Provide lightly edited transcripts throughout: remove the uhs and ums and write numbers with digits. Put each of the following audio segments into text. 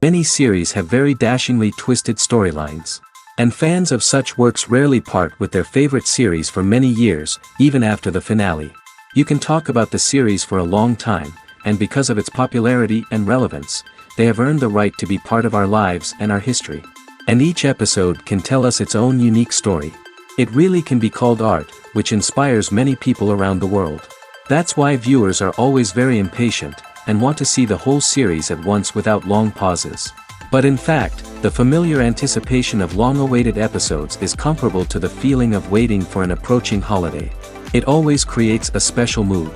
Many series have very dashingly twisted storylines. And fans of such works rarely part with their favorite series for many years, even after the finale. You can talk about the series for a long time, and because of its popularity and relevance, they have earned the right to be part of our lives and our history. And each episode can tell us its own unique story. It really can be called art, which inspires many people around the world. That's why viewers are always very impatient, and want to see the whole series at once without long pauses. But in fact, the familiar anticipation of long-awaited episodes is comparable to the feeling of waiting for an approaching holiday. It always creates a special mood.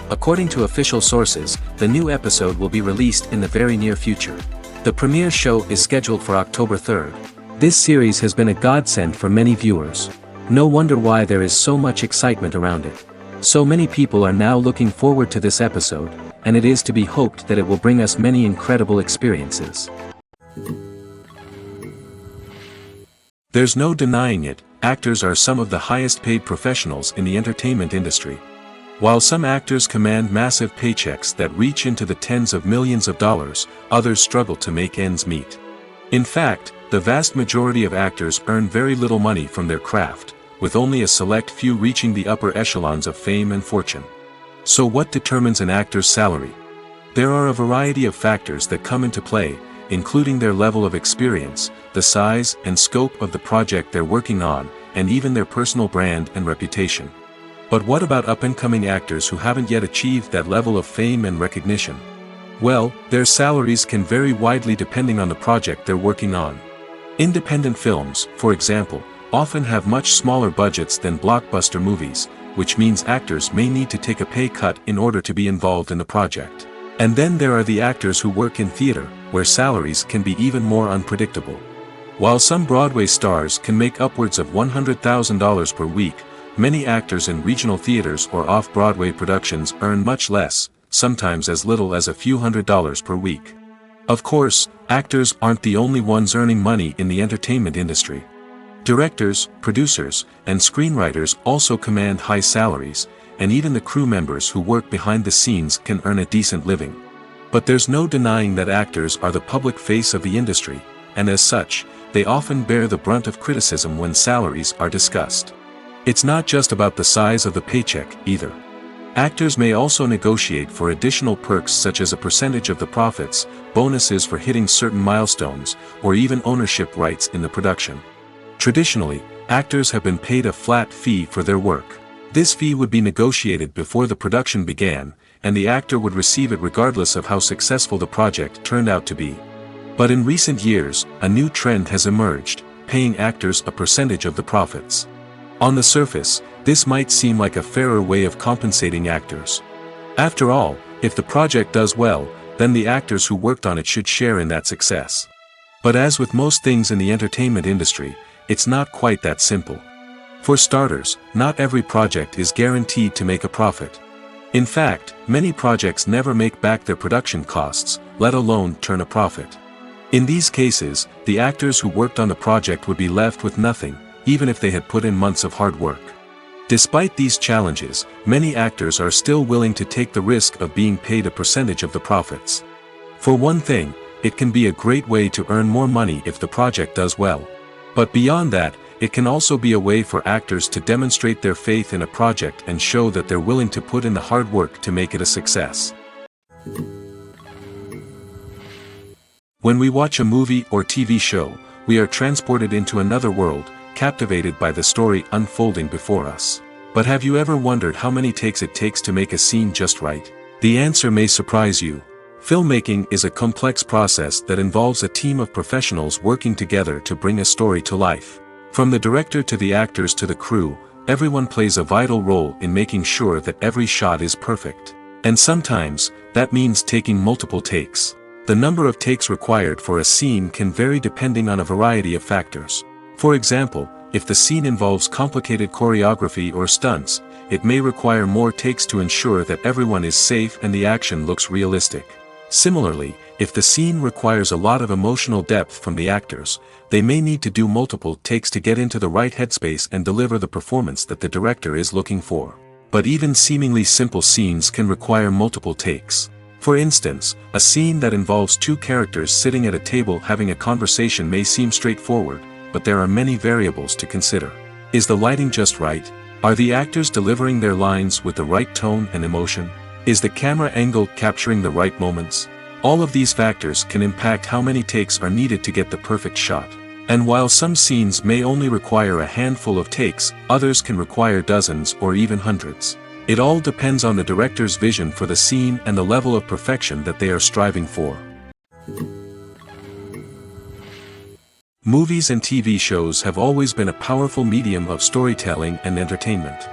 According to official sources, the new episode will be released in the very near future. The premiere show is scheduled for October 3rd. This series has been a godsend for many viewers. No wonder why there is so much excitement around it. So many people are now looking forward to this episode, and it is to be hoped that it will bring us many incredible experiences. There's no denying it, actors are some of the highest paid professionals in the entertainment industry. While some actors command massive paychecks that reach into the tens of millions of dollars, others struggle to make ends meet. In fact, the vast majority of actors earn very little money from their craft, with only a select few reaching the upper echelons of fame and fortune. So what determines an actor's salary? There are a variety of factors that come into play, including their level of experience, the size and scope of the project they're working on, and even their personal brand and reputation. But what about up-and-coming actors who haven't yet achieved that level of fame and recognition? Well, their salaries can vary widely depending on the project they're working on. Independent films, for example, often have much smaller budgets than blockbuster movies, which means actors may need to take a pay cut in order to be involved in the project. And then there are the actors who work in theater, where salaries can be even more unpredictable. While some Broadway stars can make upwards of $100,000 per week, many actors in regional theaters or off-Broadway productions earn much less, sometimes as little as a few $100s per week. Of course, actors aren't the only ones earning money in the entertainment industry. Directors, producers, and screenwriters also command high salaries, and even the crew members who work behind the scenes can earn a decent living. But there's no denying that actors are the public face of the industry, and as such, they often bear the brunt of criticism when salaries are discussed. It's not just about the size of the paycheck, either. Actors may also negotiate for additional perks such as a percentage of the profits, bonuses for hitting certain milestones, or even ownership rights in the production. Traditionally, actors have been paid a flat fee for their work. This fee would be negotiated before the production began, and the actor would receive it regardless of how successful the project turned out to be. But in recent years, a new trend has emerged, paying actors a percentage of the profits. On the surface, this might seem like a fairer way of compensating actors. After all, if the project does well, then the actors who worked on it should share in that success. But as with most things in the entertainment industry, it's not quite that simple. For starters, not every project is guaranteed to make a profit. In fact, many projects never make back their production costs, let alone turn a profit. In these cases, the actors who worked on the project would be left with nothing, even if they had put in months of hard work. Despite these challenges, many actors are still willing to take the risk of being paid a percentage of the profits. For one thing, it can be a great way to earn more money if the project does well. But beyond that, it can also be a way for actors to demonstrate their faith in a project and show that they're willing to put in the hard work to make it a success. When we watch a movie or TV show, we are transported into another world, captivated by the story unfolding before us. But have you ever wondered how many takes it takes to make a scene just right? The answer may surprise you. Filmmaking is a complex process that involves a team of professionals working together to bring a story to life. From the director to the actors to the crew, everyone plays a vital role in making sure that every shot is perfect. And sometimes, that means taking multiple takes. The number of takes required for a scene can vary depending on a variety of factors. For example, if the scene involves complicated choreography or stunts, it may require more takes to ensure that everyone is safe and the action looks realistic. Similarly, if the scene requires a lot of emotional depth from the actors, they may need to do multiple takes to get into the right headspace and deliver the performance that the director is looking for. But even seemingly simple scenes can require multiple takes. For instance, a scene that involves two characters sitting at a table having a conversation may seem straightforward, but there are many variables to consider. Is the lighting just right? Are the actors delivering their lines with the right tone and emotion? Is the camera angle capturing the right moments? All of these factors can impact how many takes are needed to get the perfect shot. And while some scenes may only require a handful of takes, others can require dozens or even hundreds. It all depends on the director's vision for the scene and the level of perfection that they are striving for. Movies and TV shows have always been a powerful medium of storytelling and entertainment.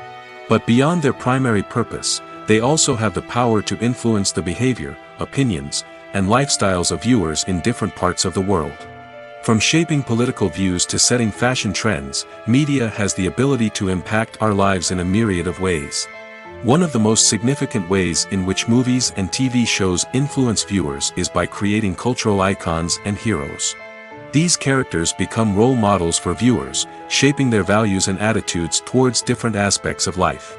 But beyond their primary purpose, they also have the power to influence the behavior, opinions, and lifestyles of viewers in different parts of the world. From shaping political views to setting fashion trends, media has the ability to impact our lives in a myriad of ways. One of the most significant ways in which movies and TV shows influence viewers is by creating cultural icons and heroes. These characters become role models for viewers, shaping their values and attitudes towards different aspects of life.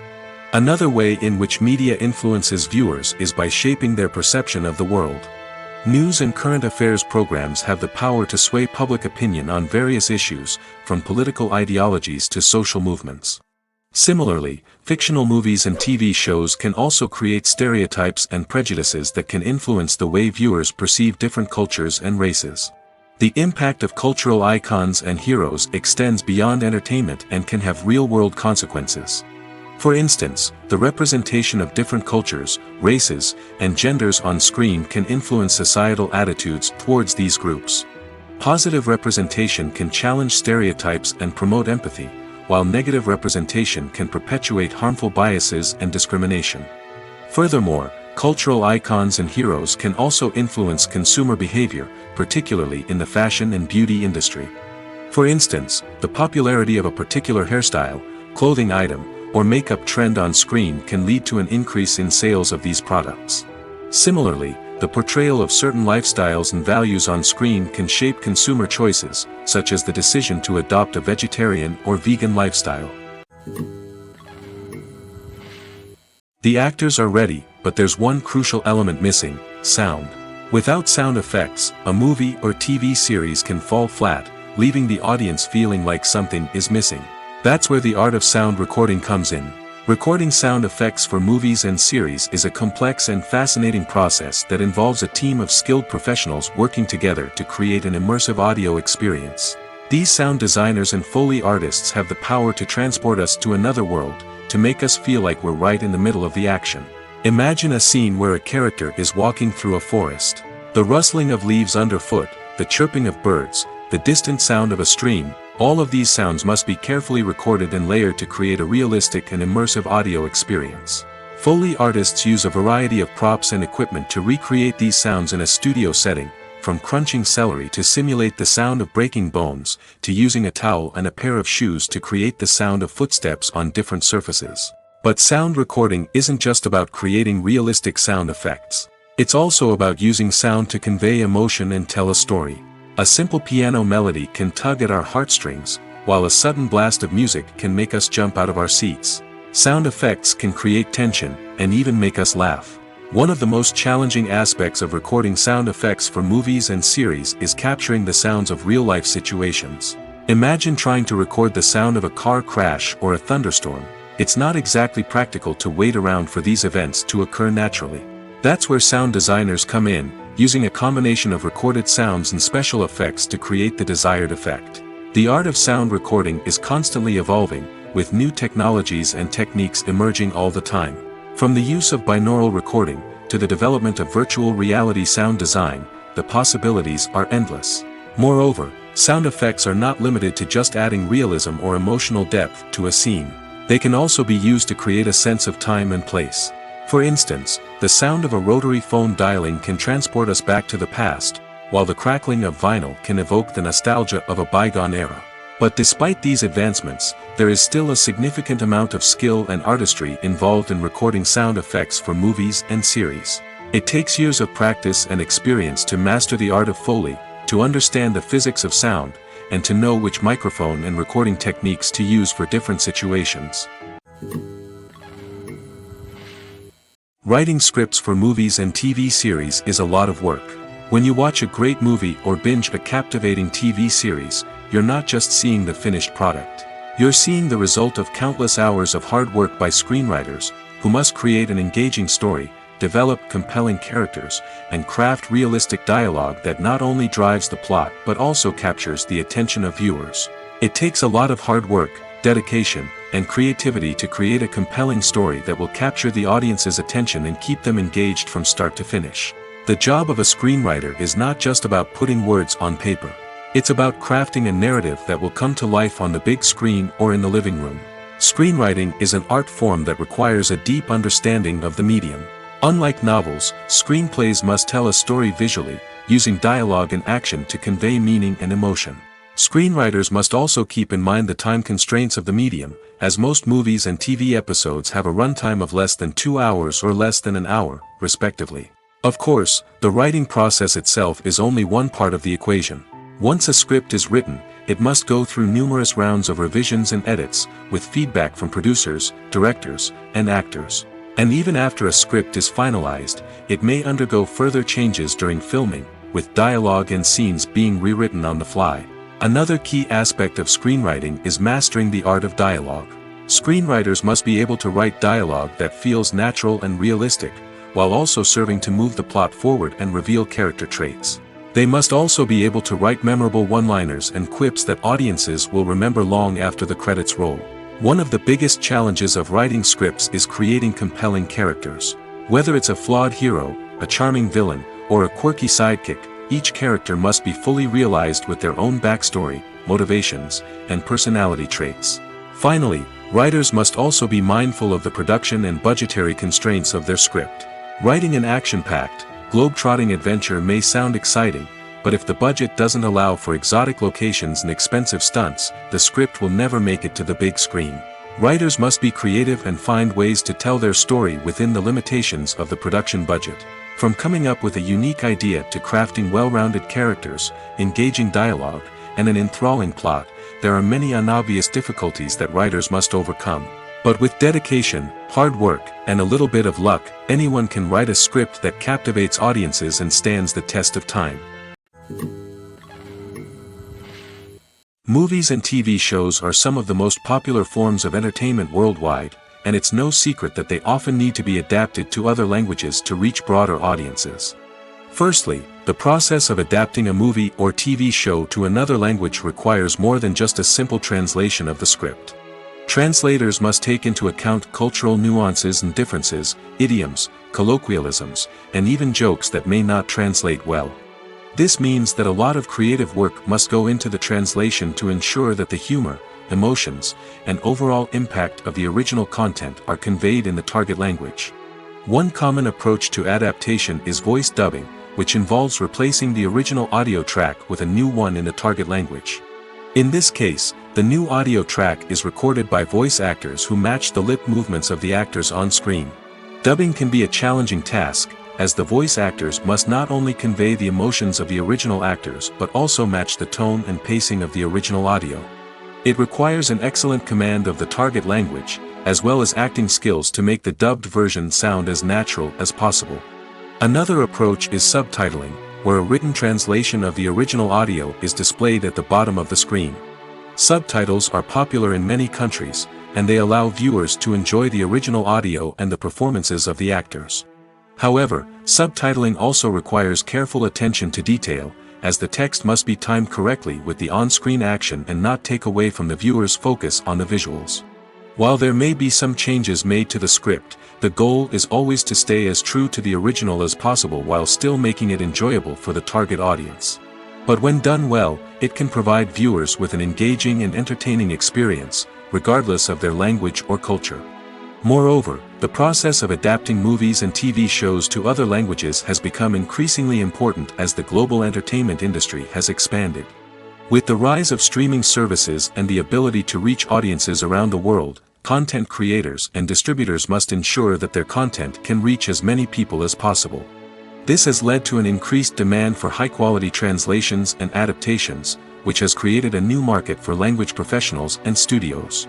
Another way in which media influences viewers is by shaping their perception of the world. News and current affairs programs have the power to sway public opinion on various issues, from political ideologies to social movements. Similarly, fictional movies and TV shows can also create stereotypes and prejudices that can influence the way viewers perceive different cultures and races. The impact of cultural icons and heroes extends beyond entertainment and can have real-world consequences. For instance, the representation of different cultures, races, and genders on screen can influence societal attitudes towards these groups. Positive representation can challenge stereotypes and promote empathy, while negative representation can perpetuate harmful biases and discrimination. Furthermore, cultural icons and heroes can also influence consumer behavior, particularly in the fashion and beauty industry. For instance, the popularity of a particular hairstyle, clothing item, or makeup trend on screen can lead to an increase in sales of these products. Similarly, the portrayal of certain lifestyles and values on screen can shape consumer choices, such as the decision to adopt a vegetarian or vegan lifestyle. The actors are ready, but there's one crucial element missing: sound. Without sound effects, a movie or TV series can fall flat, leaving the audience feeling like something is missing. That's where the art of sound recording comes in. Recording sound effects for movies and series is a complex and fascinating process that involves a team of skilled professionals working together to create an immersive audio experience. These sound designers and Foley artists have the power to transport us to another world, to make us feel like we're right in the middle of the action. Imagine a scene where a character is walking through a forest. The rustling of leaves underfoot, the chirping of birds, the distant sound of a stream, all of these sounds must be carefully recorded and layered to create a realistic and immersive audio experience. Foley artists use a variety of props and equipment to recreate these sounds in a studio setting, from crunching celery to simulate the sound of breaking bones, to using a towel and a pair of shoes to create the sound of footsteps on different surfaces. But sound recording isn't just about creating realistic sound effects. It's also about using sound to convey emotion and tell a story. A simple piano melody can tug at our heartstrings, while a sudden blast of music can make us jump out of our seats. Sound effects can create tension, and even make us laugh. One of the most challenging aspects of recording sound effects for movies and series is capturing the sounds of real-life situations. Imagine trying to record the sound of a car crash or a thunderstorm. It's not exactly practical to wait around for these events to occur naturally. That's where sound designers come in, using a combination of recorded sounds and special effects to create the desired effect. The art of sound recording is constantly evolving, with new technologies and techniques emerging all the time. From the use of binaural recording, to the development of virtual reality sound design, the possibilities are endless. Moreover, sound effects are not limited to just adding realism or emotional depth to a scene. They can also be used to create a sense of time and place. For instance, the sound of a rotary phone dialing can transport us back to the past, while the crackling of vinyl can evoke the nostalgia of a bygone era. But despite these advancements, there is still a significant amount of skill and artistry involved in recording sound effects for movies and series. It takes years of practice and experience to master the art of Foley, to understand the physics of sound, and to know which microphone and recording techniques to use for different situations. Writing scripts for movies and TV series is a lot of work. When you watch a great movie or binge a captivating TV series, you're not just seeing the finished product. You're seeing the result of countless hours of hard work by screenwriters, who must create an engaging story, develop compelling characters, and craft realistic dialogue that not only drives the plot but also captures the attention of viewers. It takes a lot of hard work, dedication, and creativity to create a compelling story that will capture the audience's attention and keep them engaged from start to finish. The job of a screenwriter is not just about putting words on paper. It's about crafting a narrative that will come to life on the big screen or in the living room. Screenwriting is an art form that requires a deep understanding of the medium. Unlike novels, screenplays must tell a story visually, using dialogue and action to convey meaning and emotion. Screenwriters must also keep in mind the time constraints of the medium, as most movies and TV episodes have a runtime of less than 2 hours or less than an hour, respectively. Of course, the writing process itself is only one part of the equation. Once a script is written, it must go through numerous rounds of revisions and edits, with feedback from producers, directors, and actors. And even after a script is finalized, it may undergo further changes during filming, with dialogue and scenes being rewritten on the fly. Another key aspect of screenwriting is mastering the art of dialogue. Screenwriters must be able to write dialogue that feels natural and realistic, while also serving to move the plot forward and reveal character traits. They must also be able to write memorable one-liners and quips that audiences will remember long after the credits roll. One of the biggest challenges of writing scripts is creating compelling characters. Whether it's a flawed hero, a charming villain, or a quirky sidekick, each character must be fully realized with their own backstory, motivations, and personality traits. Finally, writers must also be mindful of the production and budgetary constraints of their script. Writing an action-packed, globe-trotting adventure may sound exciting, but if the budget doesn't allow for exotic locations and expensive stunts, the script will never make it to the big screen. Writers must be creative and find ways to tell their story within the limitations of the production budget. From coming up with a unique idea to crafting well-rounded characters, engaging dialogue, and an enthralling plot, there are many unobvious difficulties that writers must overcome. But with dedication, hard work, and a little bit of luck, anyone can write a script that captivates audiences and stands the test of time. Movies and TV shows are some of the most popular forms of entertainment worldwide, and it's no secret that they often need to be adapted to other languages to reach broader audiences. Firstly, the process of adapting a movie or TV show to another language requires more than just a simple translation of the script. Translators must take into account cultural nuances and differences, idioms, colloquialisms, and even jokes that may not translate well. This means that a lot of creative work must go into the translation to ensure that the humor, emotions, and overall impact of the original content are conveyed in the target language. One common approach to adaptation is voice dubbing, which involves replacing the original audio track with a new one in the target language. In this case, the new audio track is recorded by voice actors who match the lip movements of the actors on screen. Dubbing can be a challenging task, as the voice actors must not only convey the emotions of the original actors but also match the tone and pacing of the original audio. It requires an excellent command of the target language, as well as acting skills to make the dubbed version sound as natural as possible. Another approach is subtitling, where a written translation of the original audio is displayed at the bottom of the screen. Subtitles are popular in many countries, and they allow viewers to enjoy the original audio and the performances of the actors. However, subtitling also requires careful attention to detail, as the text must be timed correctly with the on-screen action and not take away from the viewer's focus on the visuals. While there may be some changes made to the script, the goal is always to stay as true to the original as possible while still making it enjoyable for the target audience. But when done well, it can provide viewers with an engaging and entertaining experience, regardless of their language or culture. Moreover, the process of adapting movies and TV shows to other languages has become increasingly important as the global entertainment industry has expanded. With the rise of streaming services and the ability to reach audiences around the world, content creators and distributors must ensure that their content can reach as many people as possible. This has led to an increased demand for high-quality translations and adaptations, which has created a new market for language professionals and studios.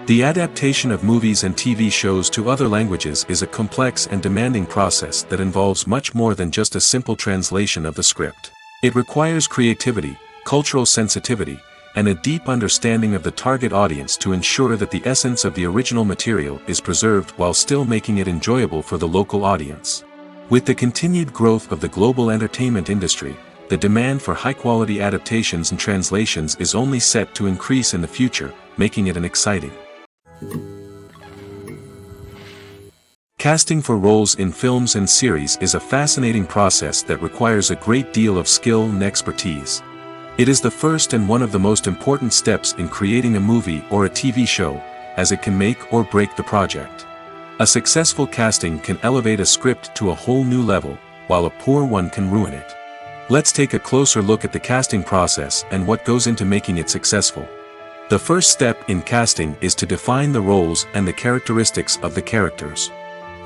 The adaptation of movies and TV shows to other languages is a complex and demanding process that involves much more than just a simple translation of the script. It requires creativity, cultural sensitivity, and a deep understanding of the target audience to ensure that the essence of the original material is preserved while still making it enjoyable for the local audience. With the continued growth of the global entertainment industry, the demand for high-quality adaptations and translations is only set to increase in the future, making it an exciting. Casting for roles in films and series is a fascinating process that requires a great deal of skill and expertise. It is the first and one of the most important steps in creating a movie or a TV show, as it can make or break the project. A successful casting can elevate a script to a whole new level, while a poor one can ruin it. Let's take a closer look at the casting process and what goes into making it successful. The first step in casting is to define the roles and the characteristics of the characters.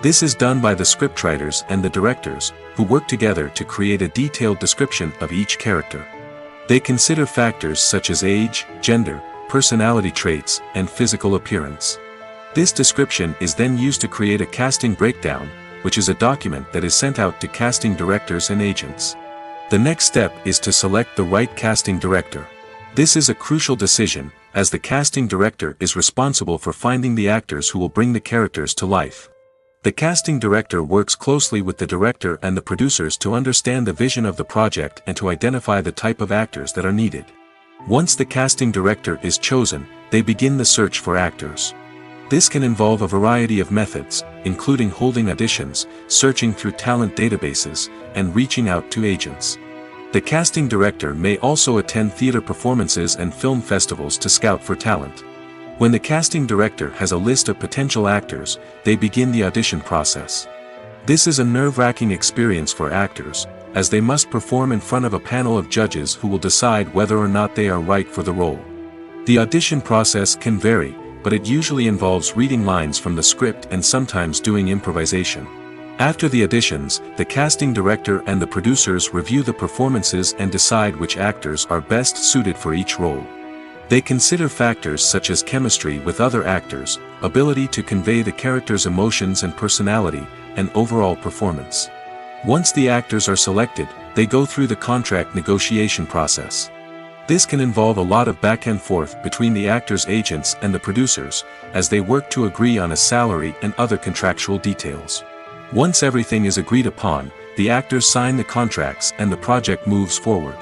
This is done by the scriptwriters and the directors, who work together to create a detailed description of each character. They consider factors such as age, gender, personality traits, and physical appearance. This description is then used to create a casting breakdown, which is a document that is sent out to casting directors and agents. The next step is to select the right casting director. This is a crucial decision, as the casting director is responsible for finding the actors who will bring the characters to life. The casting director works closely with the director and the producers to understand the vision of the project and to identify the type of actors that are needed. Once the casting director is chosen, they begin the search for actors. This can involve a variety of methods, including holding auditions, searching through talent databases, and reaching out to agents. The casting director may also attend theater performances and film festivals to scout for talent. When the casting director has a list of potential actors, they begin the audition process. This is a nerve-wracking experience for actors, as they must perform in front of a panel of judges who will decide whether or not they are right for the role. The audition process can vary, but it usually involves reading lines from the script and sometimes doing improvisation. After the auditions, the casting director and the producers review the performances and decide which actors are best suited for each role. They consider factors such as chemistry with other actors, ability to convey the character's emotions and personality, and overall performance. Once the actors are selected, they go through the contract negotiation process. This can involve a lot of back and forth between the actors' agents and the producers, as they work to agree on a salary and other contractual details. Once everything is agreed upon, the actors sign the contracts and the project moves forward.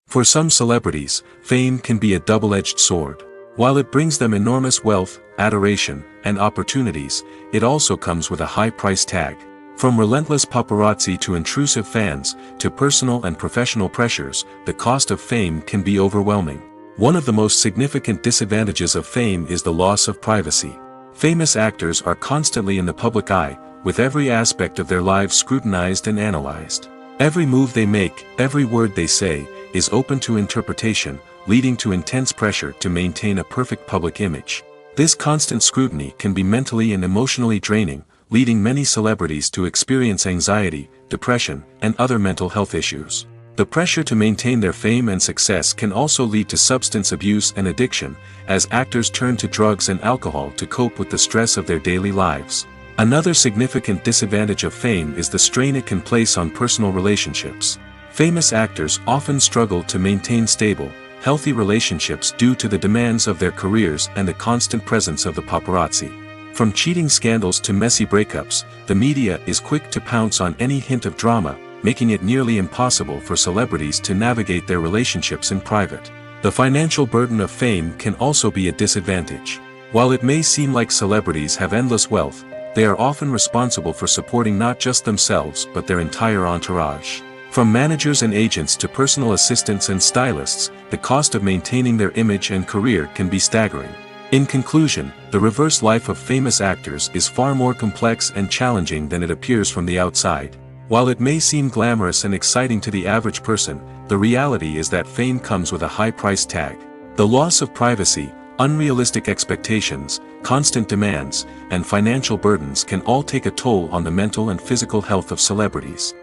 For some celebrities, fame can be a double-edged sword. While it brings them enormous wealth, adoration, and opportunities, it also comes with a high price tag. From relentless paparazzi to intrusive fans, to personal and professional pressures, the cost of fame can be overwhelming. One of the most significant disadvantages of fame is the loss of privacy. Famous actors are constantly in the public eye, with every aspect of their lives scrutinized and analyzed. Every move they make, every word they say, is open to interpretation, leading to intense pressure to maintain a perfect public image. This constant scrutiny can be mentally and emotionally draining, leading many celebrities to experience anxiety, depression, and other mental health issues. The pressure to maintain their fame and success can also lead to substance abuse and addiction, as actors turn to drugs and alcohol to cope with the stress of their daily lives. Another significant disadvantage of fame is the strain it can place on personal relationships. Famous actors often struggle to maintain stable, healthy relationships due to the demands of their careers and the constant presence of the paparazzi. From cheating scandals to messy breakups, the media is quick to pounce on any hint of drama, making it nearly impossible for celebrities to navigate their relationships in private. The financial burden of fame can also be a disadvantage. While it may seem like celebrities have endless wealth, they are often responsible for supporting not just themselves but their entire entourage. From managers and agents to personal assistants and stylists, the cost of maintaining their image and career can be staggering. In conclusion, the reverse life of famous actors is far more complex and challenging than it appears from the outside. While it may seem glamorous and exciting to the average person, the reality is that fame comes with a high price tag. The loss of privacy, unrealistic expectations, constant demands, and financial burdens can all take a toll on the mental and physical health of celebrities.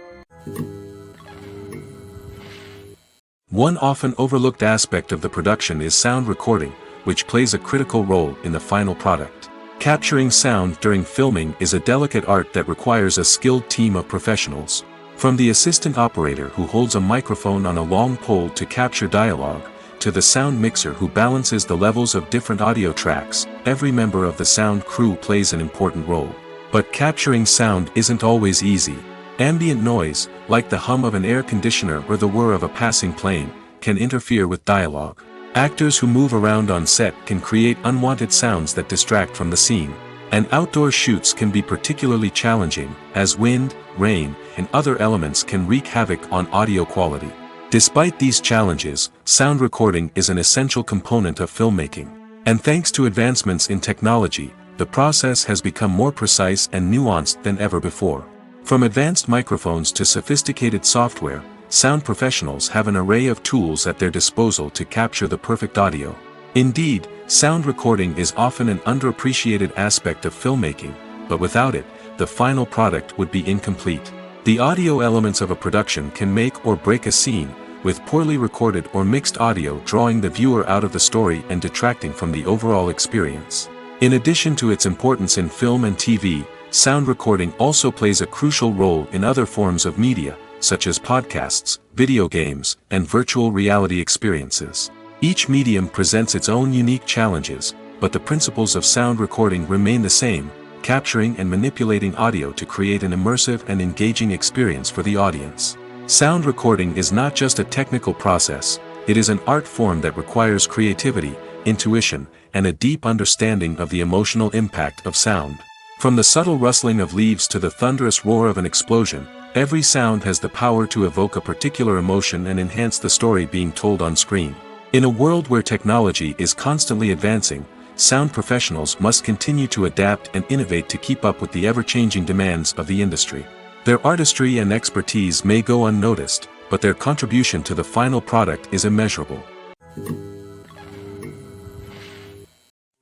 One often overlooked aspect of the production is sound recording, which plays a critical role in the final product. Capturing sound during filming is a delicate art that requires a skilled team of professionals. From the assistant operator who holds a microphone on a long pole to capture dialogue, to the sound mixer who balances the levels of different audio tracks, every member of the sound crew plays an important role. But capturing sound isn't always easy. Ambient noise, like the hum of an air conditioner or the whir of a passing plane, can interfere with dialogue. Actors who move around on set can create unwanted sounds that distract from the scene. And outdoor shoots can be particularly challenging, as wind, rain, and other elements can wreak havoc on audio quality. Despite these challenges, sound recording is an essential component of filmmaking. And thanks to advancements in technology, the process has become more precise and nuanced than ever before. From advanced microphones to sophisticated software, sound professionals have an array of tools at their disposal to capture the perfect audio. Indeed, sound recording is often an underappreciated aspect of filmmaking, but without it, the final product would be incomplete. The audio elements of a production can make or break a scene, with poorly recorded or mixed audio drawing the viewer out of the story and detracting from the overall experience. In addition to its importance in film and TV, sound recording also plays a crucial role in other forms of media, such as podcasts, video games, and virtual reality experiences. Each medium presents its own unique challenges, but the principles of sound recording remain the same, capturing and manipulating audio to create an immersive and engaging experience for the audience. Sound recording is not just a technical process, it is an art form that requires creativity, intuition, and a deep understanding of the emotional impact of sound. From the subtle rustling of leaves to the thunderous roar of an explosion, every sound has the power to evoke a particular emotion and enhance the story being told on screen. In a world where technology is constantly advancing, sound professionals must continue to adapt and innovate to keep up with the ever-changing demands of the industry. Their artistry and expertise may go unnoticed, but their contribution to the final product is immeasurable.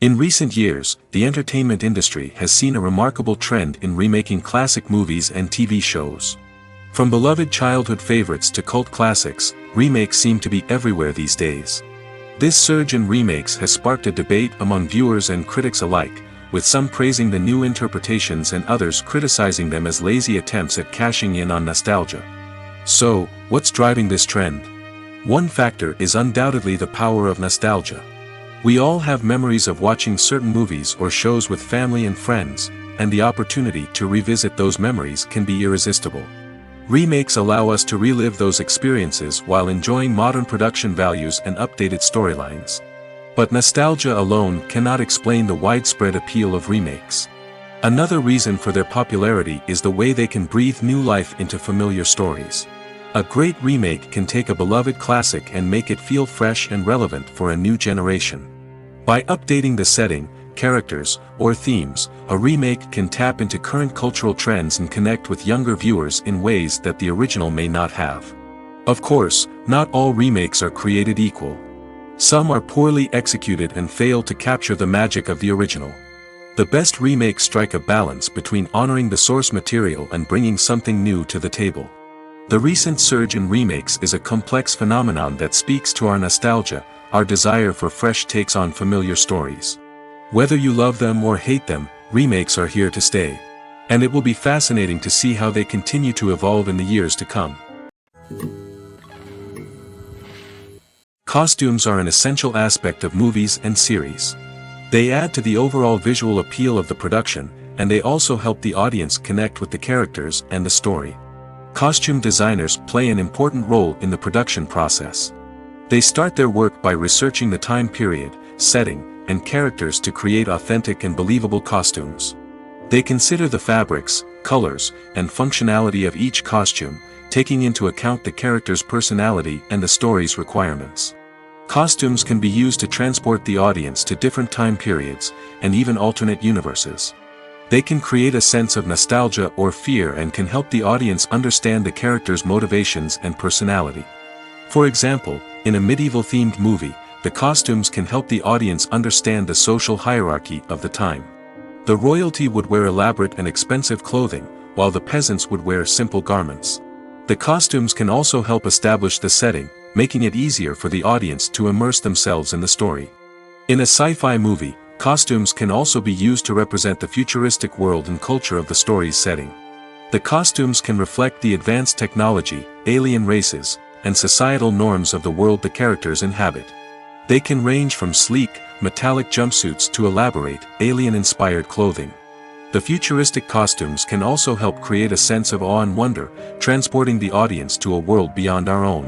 In recent years, the entertainment industry has seen a remarkable trend in remaking classic movies and TV shows. From beloved childhood favorites to cult classics, remakes seem to be everywhere these days. This surge in remakes has sparked a debate among viewers and critics alike, with some praising the new interpretations and others criticizing them as lazy attempts at cashing in on nostalgia. So, what's driving this trend? One factor is undoubtedly the power of nostalgia. We all have memories of watching certain movies or shows with family and friends, and the opportunity to revisit those memories can be irresistible. Remakes allow us to relive those experiences while enjoying modern production values and updated storylines. But nostalgia alone cannot explain the widespread appeal of remakes. Another reason for their popularity is the way they can breathe new life into familiar stories. A great remake can take a beloved classic and make it feel fresh and relevant for a new generation. By updating the setting, characters, or themes, a remake can tap into current cultural trends and connect with younger viewers in ways that the original may not have. Of course, not all remakes are created equal. Some are poorly executed and fail to capture the magic of the original. The best remakes strike a balance between honoring the source material and bringing something new to the table. The recent surge in remakes is a complex phenomenon that speaks to our nostalgia, our desire for fresh takes on familiar stories. Whether you love them or hate them, remakes are here to stay. And it will be fascinating to see how they continue to evolve in the years to come. Costumes are an essential aspect of movies and series. They add to the overall visual appeal of the production, and they also help the audience connect with the characters and the story. Costume designers play an important role in the production process. They start their work by researching the time period, setting, and characters to create authentic and believable costumes. They consider the fabrics, colors, and functionality of each costume, taking into account the character's personality and the story's requirements. Costumes can be used to transport the audience to different time periods, and even alternate universes. They can create a sense of nostalgia or fear and can help the audience understand the character's motivations and personality. For example, in a medieval-themed movie, the costumes can help the audience understand the social hierarchy of the time. The royalty would wear elaborate and expensive clothing, while the peasants would wear simple garments. The costumes can also help establish the setting, making it easier for the audience to immerse themselves in the story. In a sci-fi movie, costumes can also be used to represent the futuristic world and culture of the story's setting. The costumes can reflect the advanced technology, alien races, and societal norms of the world the characters inhabit. They can range from sleek, metallic jumpsuits to elaborate, alien-inspired clothing. The futuristic costumes can also help create a sense of awe and wonder, transporting the audience to a world beyond our own.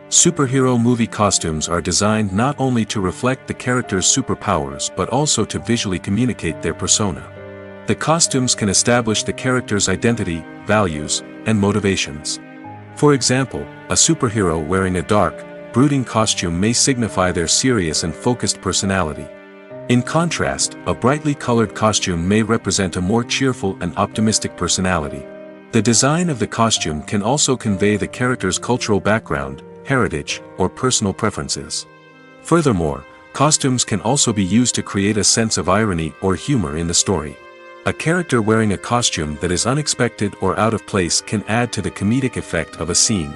Superhero movie costumes are designed not only to reflect the character's superpowers but also to visually communicate their persona. The costumes can establish the character's identity, values, and motivations. For example, a superhero wearing a dark, brooding costume may signify their serious and focused personality. In contrast, a brightly colored costume may represent a more cheerful and optimistic personality. The design of the costume can also convey the character's cultural background, heritage, or personal preferences. Furthermore, costumes can also be used to create a sense of irony or humor in the story. A character wearing a costume that is unexpected or out of place can add to the comedic effect of a scene.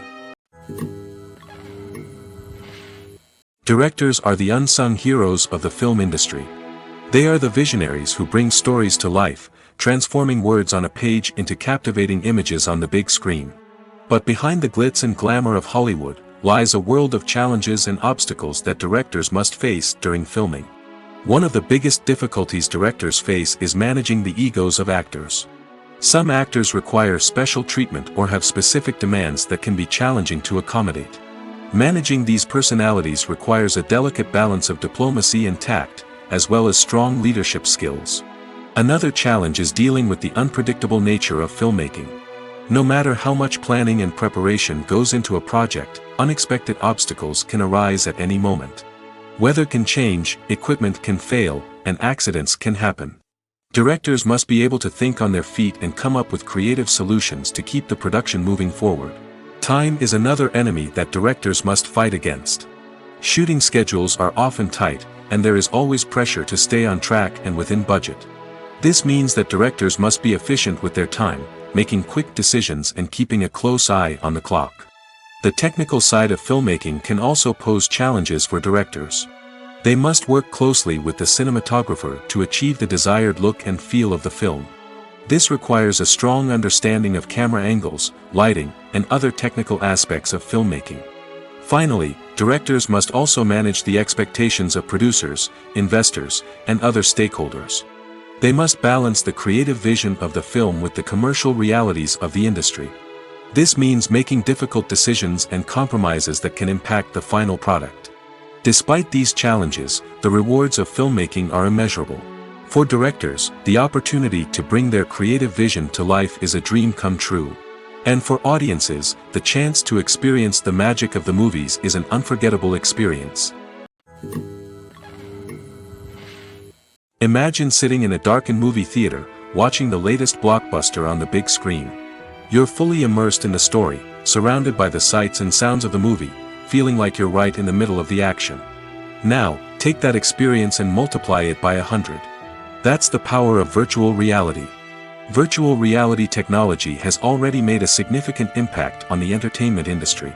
Directors are the unsung heroes of the film industry. They are the visionaries who bring stories to life, transforming words on a page into captivating images on the big screen. But behind the glitz and glamour of Hollywood lies a world of challenges and obstacles that directors must face during filming. One of the biggest difficulties directors face is managing the egos of actors. Some actors require special treatment or have specific demands that can be challenging to accommodate. Managing these personalities requires a delicate balance of diplomacy and tact, as well as strong leadership skills. Another challenge is dealing with the unpredictable nature of filmmaking. No matter how much planning and preparation goes into a project, unexpected obstacles can arise at any moment. Weather can change, equipment can fail, and accidents can happen. Directors must be able to think on their feet and come up with creative solutions to keep the production moving forward. Time is another enemy that directors must fight against. Shooting schedules are often tight, and there is always pressure to stay on track and within budget. This means that directors must be efficient with their time, making quick decisions and keeping a close eye on the clock. The technical side of filmmaking can also pose challenges for directors. They must work closely with the cinematographer to achieve the desired look and feel of the film. This requires a strong understanding of camera angles, lighting, and other technical aspects of filmmaking. Finally, directors must also manage the expectations of producers, investors, and other stakeholders. They must balance the creative vision of the film with the commercial realities of the industry. This means making difficult decisions and compromises that can impact the final product. Despite these challenges, the rewards of filmmaking are immeasurable. For directors, the opportunity to bring their creative vision to life is a dream come true. And for audiences, the chance to experience the magic of the movies is an unforgettable experience. Imagine sitting in a darkened movie theater, watching the latest blockbuster on the big screen. You're fully immersed in the story, surrounded by the sights and sounds of the movie, feeling like you're right in the middle of the action. Now, take that experience and multiply it by 100. That's the power of virtual reality. Virtual reality technology has already made a significant impact on the entertainment industry.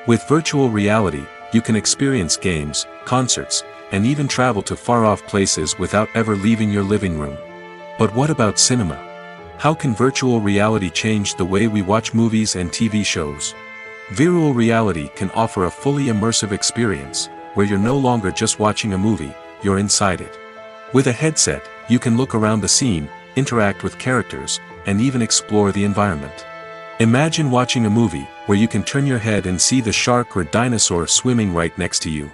With virtual reality, you can experience games, concerts, and even travel to far-off places without ever leaving your living room. But what about cinema? How can virtual reality change the way we watch movies and TV shows? Virtual reality can offer a fully immersive experience, where you're no longer just watching a movie, you're inside it. With a headset, you can look around the scene, interact with characters, and even explore the environment. Imagine watching a movie, where you can turn your head and see the shark or dinosaur swimming right next to you.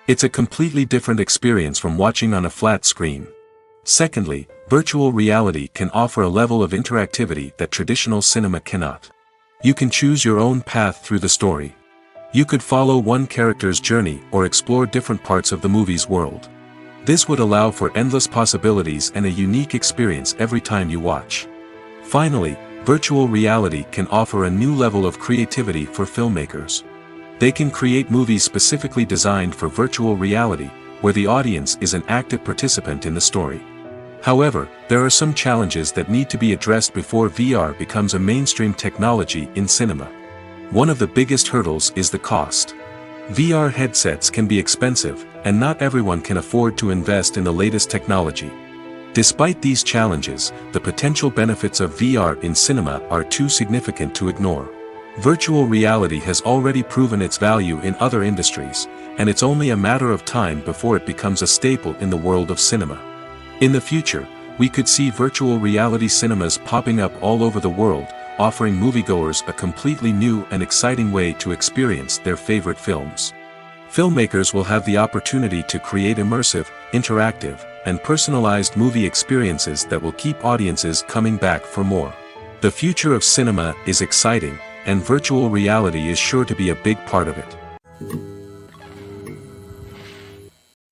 It's a completely different experience from watching on a flat screen. Secondly, virtual reality can offer a level of interactivity that traditional cinema cannot. You can choose your own path through the story. You could follow one character's journey or explore different parts of the movie's world. This would allow for endless possibilities and a unique experience every time you watch. Finally, virtual reality can offer a new level of creativity for filmmakers. They can create movies specifically designed for virtual reality, where the audience is an active participant in the story. However, there are some challenges that need to be addressed before VR becomes a mainstream technology in cinema. One of the biggest hurdles is the cost. VR headsets can be expensive, and not everyone can afford to invest in the latest technology. Despite these challenges, the potential benefits of VR in cinema are too significant to ignore. Virtual reality has already proven its value in other industries, and it's only a matter of time before it becomes a staple in the world of cinema. In the future, we could see virtual reality cinemas popping up all over the world, offering moviegoers a completely new and exciting way to experience their favorite films. Filmmakers will have the opportunity to create immersive, interactive, and personalized movie experiences that will keep audiences coming back for more. The future of cinema is exciting, and virtual reality is sure to be a big part of it.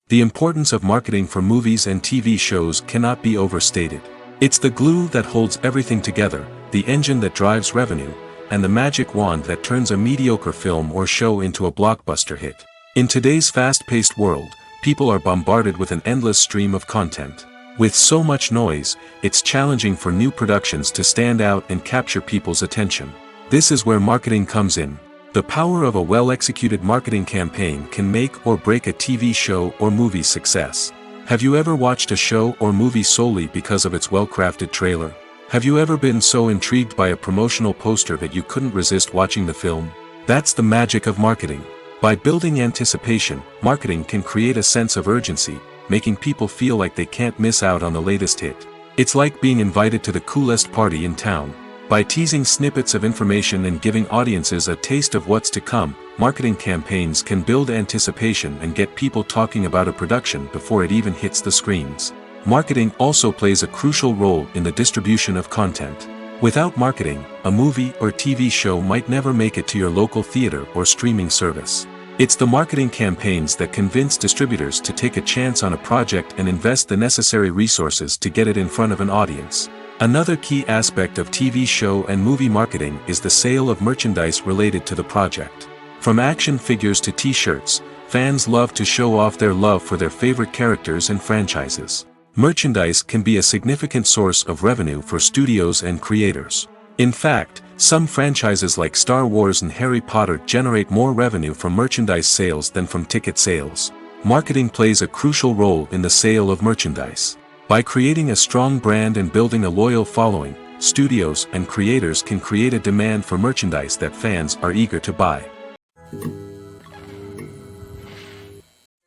The importance of marketing for movies and TV shows cannot be overstated. It's the glue that holds everything together, the engine that drives revenue, and the magic wand that turns a mediocre film or show into a blockbuster hit. In today's fast-paced world, people are bombarded with an endless stream of content. With so much noise, it's challenging for new productions to stand out and capture people's attention. This is where marketing comes in. The power of a well-executed marketing campaign can make or break a TV show or movie's success. Have you ever watched a show or movie solely because of its well-crafted trailer? Have you ever been so intrigued by a promotional poster that you couldn't resist watching the film? That's the magic of marketing. By building anticipation, marketing can create a sense of urgency, making people feel like they can't miss out on the latest hit. It's like being invited to the coolest party in town. By teasing snippets of information and giving audiences a taste of what's to come, marketing campaigns can build anticipation and get people talking about a production before it even hits the screens. Marketing also plays a crucial role in the distribution of content. Without marketing, a movie or TV show might never make it to your local theater or streaming service. It's the marketing campaigns that convince distributors to take a chance on a project and invest the necessary resources to get it in front of an audience. Another key aspect of TV show and movie marketing is the sale of merchandise related to the project. From action figures to t-shirts, fans love to show off their love for their favorite characters and franchises. Merchandise can be a significant source of revenue for studios and creators. In fact, some franchises like Star Wars and Harry Potter generate more revenue from merchandise sales than from ticket sales. Marketing plays a crucial role in the sale of merchandise. By creating a strong brand and building a loyal following, studios and creators can create a demand for merchandise that fans are eager to buy.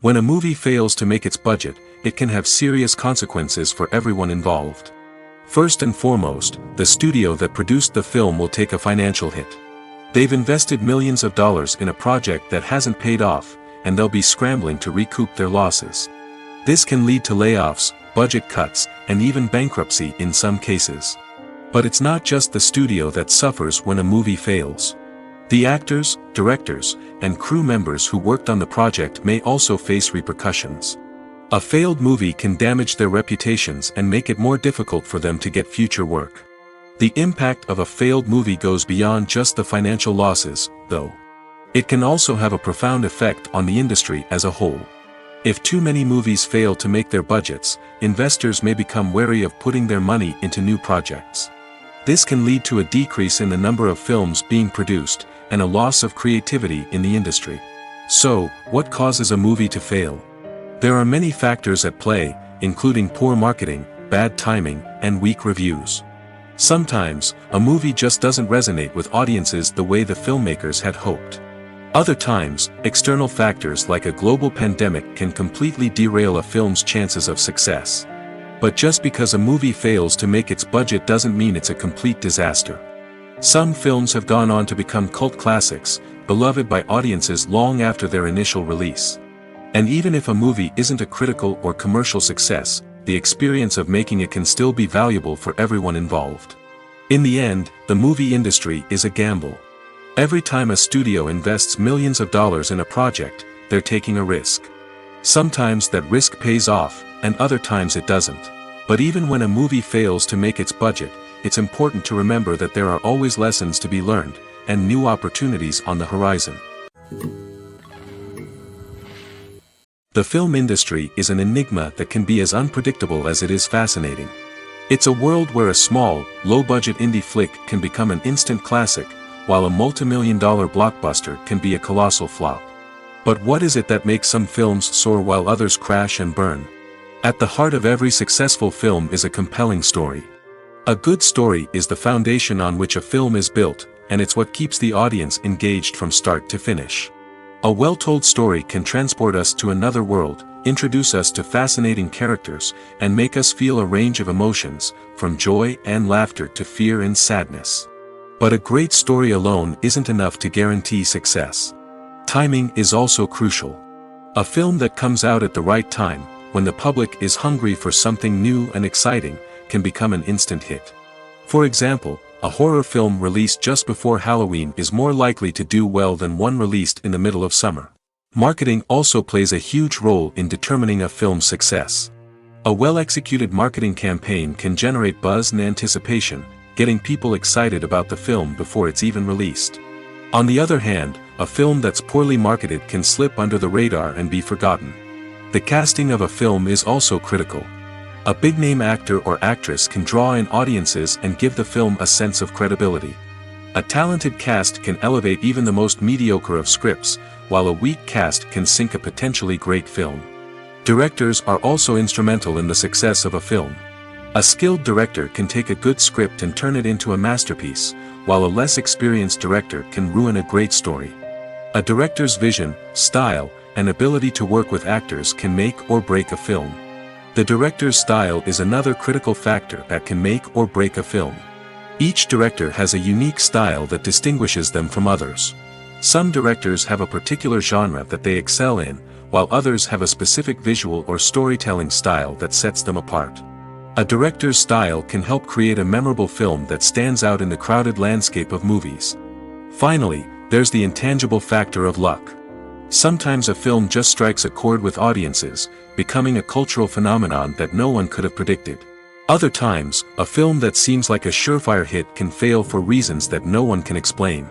When a movie fails to make its budget, it can have serious consequences for everyone involved. First and foremost, the studio that produced the film will take a financial hit. They've invested millions of dollars in a project that hasn't paid off, and they'll be scrambling to recoup their losses. This can lead to layoffs, budget cuts, and even bankruptcy in some cases. But it's not just the studio that suffers when a movie fails. The actors, directors, and crew members who worked on the project may also face repercussions. A failed movie can damage their reputations and make it more difficult for them to get future work. The impact of a failed movie goes beyond just the financial losses, though. It can also have a profound effect on the industry as a whole. If too many movies fail to make their budgets, investors may become wary of putting their money into new projects. This can lead to a decrease in the number of films being produced, and a loss of creativity in the industry. So, what causes a movie to fail? There are many factors at play, including poor marketing, bad timing, and weak reviews. Sometimes, a movie just doesn't resonate with audiences the way the filmmakers had hoped. Other times, external factors like a global pandemic can completely derail a film's chances of success. But just because a movie fails to make its budget doesn't mean it's a complete disaster. Some films have gone on to become cult classics, beloved by audiences long after their initial release. And even if a movie isn't a critical or commercial success, the experience of making it can still be valuable for everyone involved. In the end, the movie industry is a gamble. Every time a studio invests millions of dollars in a project, they're taking a risk. Sometimes that risk pays off, and other times it doesn't. But even when a movie fails to make its budget, it's important to remember that there are always lessons to be learned, and new opportunities on the horizon. The film industry is an enigma that can be as unpredictable as it is fascinating. It's a world where a small, low-budget indie flick can become an instant classic, while a multi-million-dollar blockbuster can be a colossal flop. But what is it that makes some films soar while others crash and burn? At the heart of every successful film is a compelling story. A good story is the foundation on which a film is built, and it's what keeps the audience engaged from start to finish. A well-told story can transport us to another world, introduce us to fascinating characters, and make us feel a range of emotions, from joy and laughter to fear and sadness. But a great story alone isn't enough to guarantee success. Timing is also crucial. A film that comes out at the right time, when the public is hungry for something new and exciting, can become an instant hit. For example, a horror film released just before Halloween is more likely to do well than one released in the middle of summer. Marketing also plays a huge role in determining a film's success. A well-executed marketing campaign can generate buzz and anticipation, getting people excited about the film before it's even released. On the other hand, a film that's poorly marketed can slip under the radar and be forgotten. The casting of a film is also critical. A big-name actor or actress can draw in audiences and give the film a sense of credibility. A talented cast can elevate even the most mediocre of scripts, while a weak cast can sink a potentially great film. Directors are also instrumental in the success of a film. A skilled director can take a good script and turn it into a masterpiece, while a less experienced director can ruin a great story. A director's vision, style, and ability to work with actors can make or break a film. The director's style is another critical factor that can make or break a film. Each director has a unique style that distinguishes them from others. Some directors have a particular genre that they excel in, while others have a specific visual or storytelling style that sets them apart. A director's style can help create a memorable film that stands out in the crowded landscape of movies. Finally, there's the intangible factor of luck. Sometimes a film just strikes a chord with audiences, becoming a cultural phenomenon that no one could have predicted. Other times, a film that seems like a surefire hit can fail for reasons that no one can explain.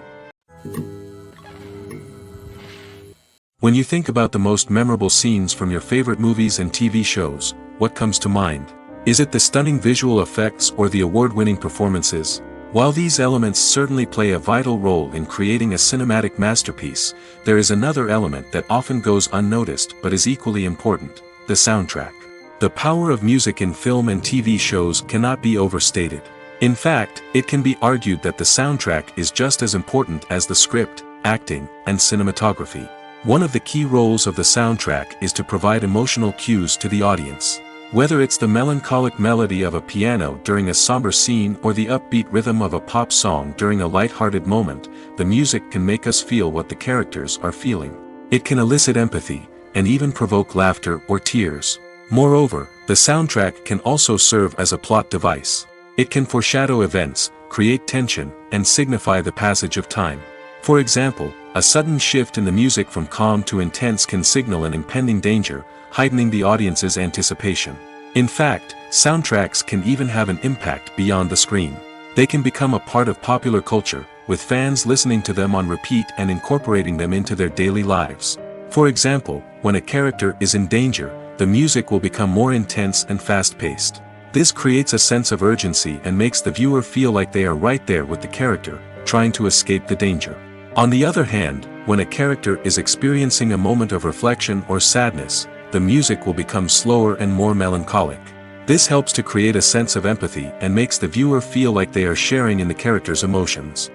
When you think about the most memorable scenes from your favorite movies and TV shows, what comes to mind? Is it the stunning visual effects or the award-winning performances? While these elements certainly play a vital role in creating a cinematic masterpiece, there is another element that often goes unnoticed but is equally important: the soundtrack. The power of music in film and TV shows cannot be overstated. In fact, it can be argued that the soundtrack is just as important as the script, acting, and cinematography. One of the key roles of the soundtrack is to provide emotional cues to the audience. Whether it's the melancholic melody of a piano during a somber scene or the upbeat rhythm of a pop song during a light-hearted moment, the music can make us feel what the characters are feeling. It can elicit empathy, and even provoke laughter or tears. Moreover, the soundtrack can also serve as a plot device. It can foreshadow events, create tension, and signify the passage of time. For example, a sudden shift in the music from calm to intense can signal an impending danger, heightening the audience's anticipation. In fact, soundtracks can even have an impact beyond the screen. They can become a part of popular culture, with fans listening to them on repeat and incorporating them into their daily lives. For example, when a character is in danger, the music will become more intense and fast-paced. This creates a sense of urgency and makes the viewer feel like they are right there with the character, trying to escape the danger. On the other hand, when a character is experiencing a moment of reflection or sadness, the music will become slower and more melancholic. This helps to create a sense of empathy and makes the viewer feel like they are sharing in the character's emotions.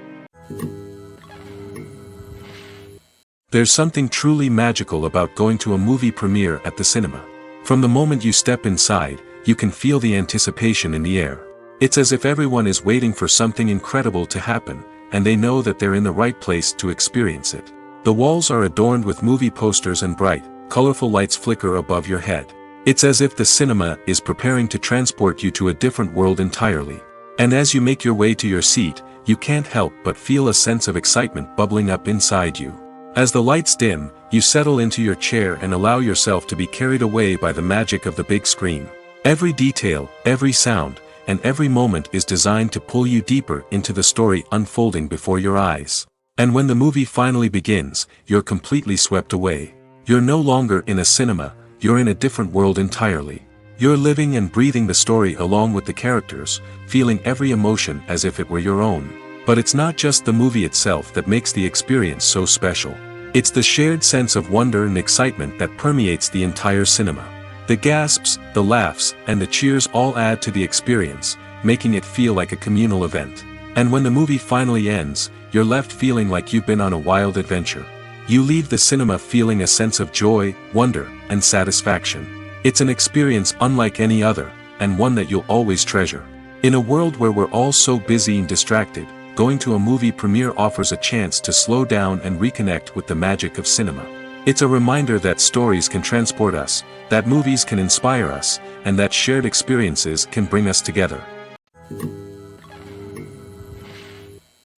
There's something truly magical about going to a movie premiere at the cinema. From the moment you step inside, you can feel the anticipation in the air. It's as if everyone is waiting for something incredible to happen, and they know that they're in the right place to experience it. The walls are adorned with movie posters and bright, colorful lights flicker above your head. It's as if the cinema is preparing to transport you to a different world entirely. And as you make your way to your seat, you can't help but feel a sense of excitement bubbling up inside you. As the lights dim, you settle into your chair and allow yourself to be carried away by the magic of the big screen. Every detail, every sound, and every moment is designed to pull you deeper into the story unfolding before your eyes. And when the movie finally begins, you're completely swept away. You're no longer in a cinema, you're in a different world entirely. You're living and breathing the story along with the characters, feeling every emotion as if it were your own. But it's not just the movie itself that makes the experience so special. It's the shared sense of wonder and excitement that permeates the entire cinema. The gasps, the laughs, and the cheers all add to the experience, making it feel like a communal event. And when the movie finally ends, you're left feeling like you've been on a wild adventure. You leave the cinema feeling a sense of joy, wonder, and satisfaction. It's an experience unlike any other, and one that you'll always treasure. In a world where we're all so busy and distracted, going to a movie premiere offers a chance to slow down and reconnect with the magic of cinema. It's a reminder that stories can transport us, that movies can inspire us, and that shared experiences can bring us together.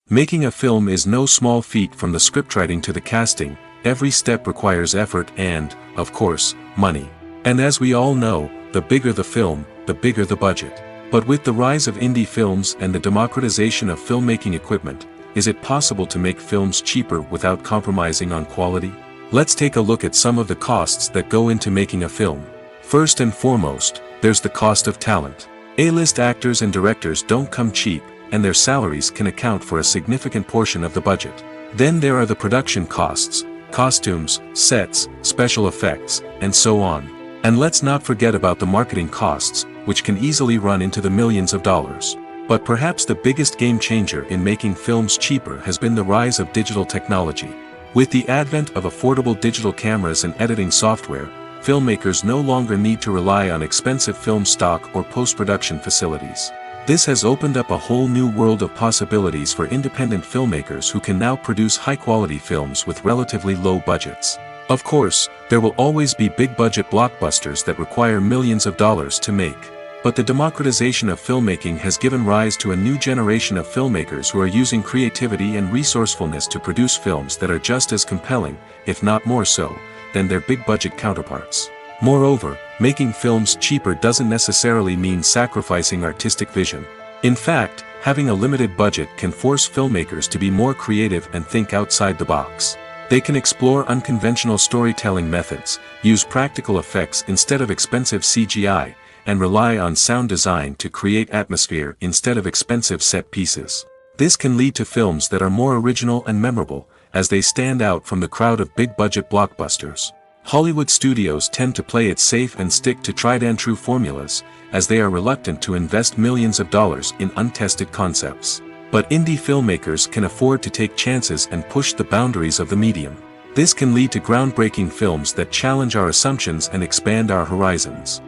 Making a film is no small feat. From the scriptwriting to the casting, every step requires effort and, of course, money. And as we all know, the bigger the film, the bigger the budget. But with the rise of indie films and the democratization of filmmaking equipment, is it possible to make films cheaper without compromising on quality? Let's take a look at some of the costs that go into making a film. First and foremost, there's the cost of talent. A-list actors and directors don't come cheap, and their salaries can account for a significant portion of the budget. Then there are the production costs, costumes, sets, special effects, and so on. And let's not forget about the marketing costs, which can easily run into the millions of dollars. But perhaps the biggest game changer in making films cheaper has been the rise of digital technology. With the advent of affordable digital cameras and editing software, filmmakers no longer need to rely on expensive film stock or post-production facilities. This has opened up a whole new world of possibilities for independent filmmakers who can now produce high-quality films with relatively low budgets. Of course, there will always be big-budget blockbusters that require millions of dollars to make. But the democratization of filmmaking has given rise to a new generation of filmmakers who are using creativity and resourcefulness to produce films that are just as compelling, if not more so, than their big-budget counterparts. Moreover, making films cheaper doesn't necessarily mean sacrificing artistic vision. In fact, having a limited budget can force filmmakers to be more creative and think outside the box. They can explore unconventional storytelling methods, use practical effects instead of expensive CGI, and rely on sound design to create atmosphere instead of expensive set pieces. This can lead to films that are more original and memorable, as they stand out from the crowd of big-budget blockbusters. Hollywood studios tend to play it safe and stick to tried-and-true formulas, as they are reluctant to invest millions of dollars in untested concepts. But indie filmmakers can afford to take chances and push the boundaries of the medium. This can lead to groundbreaking films that challenge our assumptions and expand our horizons.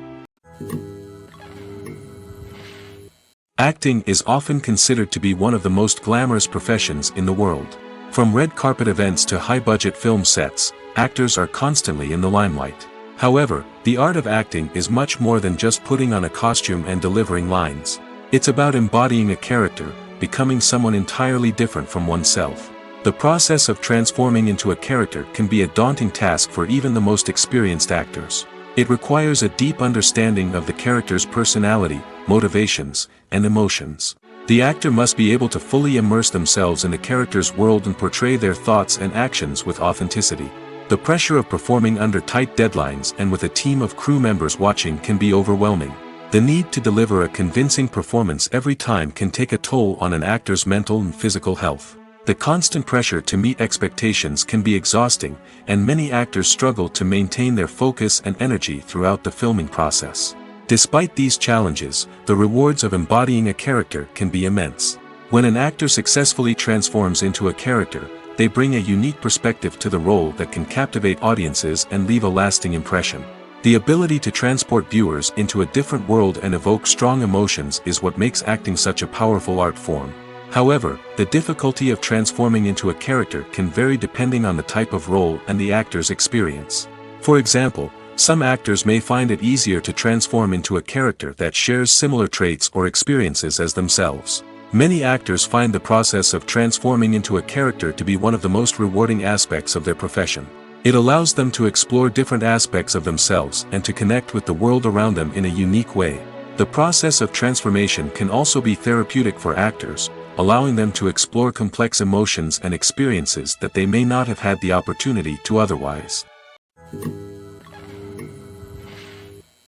Acting is often considered to be one of the most glamorous professions in the world. From red carpet events to high-budget film sets, actors are constantly in the limelight. However, the art of acting is much more than just putting on a costume and delivering lines. It's about embodying a character, becoming someone entirely different from oneself. The process of transforming into a character can be a daunting task for even the most experienced actors. It requires a deep understanding of the character's personality, motivations, and emotions. The actor must be able to fully immerse themselves in the character's world and portray their thoughts and actions with authenticity. The pressure of performing under tight deadlines and with a team of crew members watching can be overwhelming. The need to deliver a convincing performance every time can take a toll on an actor's mental and physical health. The constant pressure to meet expectations can be exhausting, and many actors struggle to maintain their focus and energy throughout the filming process. Despite these challenges, the rewards of embodying a character can be immense. When an actor successfully transforms into a character, they bring a unique perspective to the role that can captivate audiences and leave a lasting impression. The ability to transport viewers into a different world and evoke strong emotions is what makes acting such a powerful art form. However, the difficulty of transforming into a character can vary depending on the type of role and the actor's experience. For example, some actors may find it easier to transform into a character that shares similar traits or experiences as themselves. Many actors find the process of transforming into a character to be one of the most rewarding aspects of their profession. It allows them to explore different aspects of themselves and to connect with the world around them in a unique way. The process of transformation can also be therapeutic for actors, allowing them to explore complex emotions and experiences that they may not have had the opportunity to otherwise.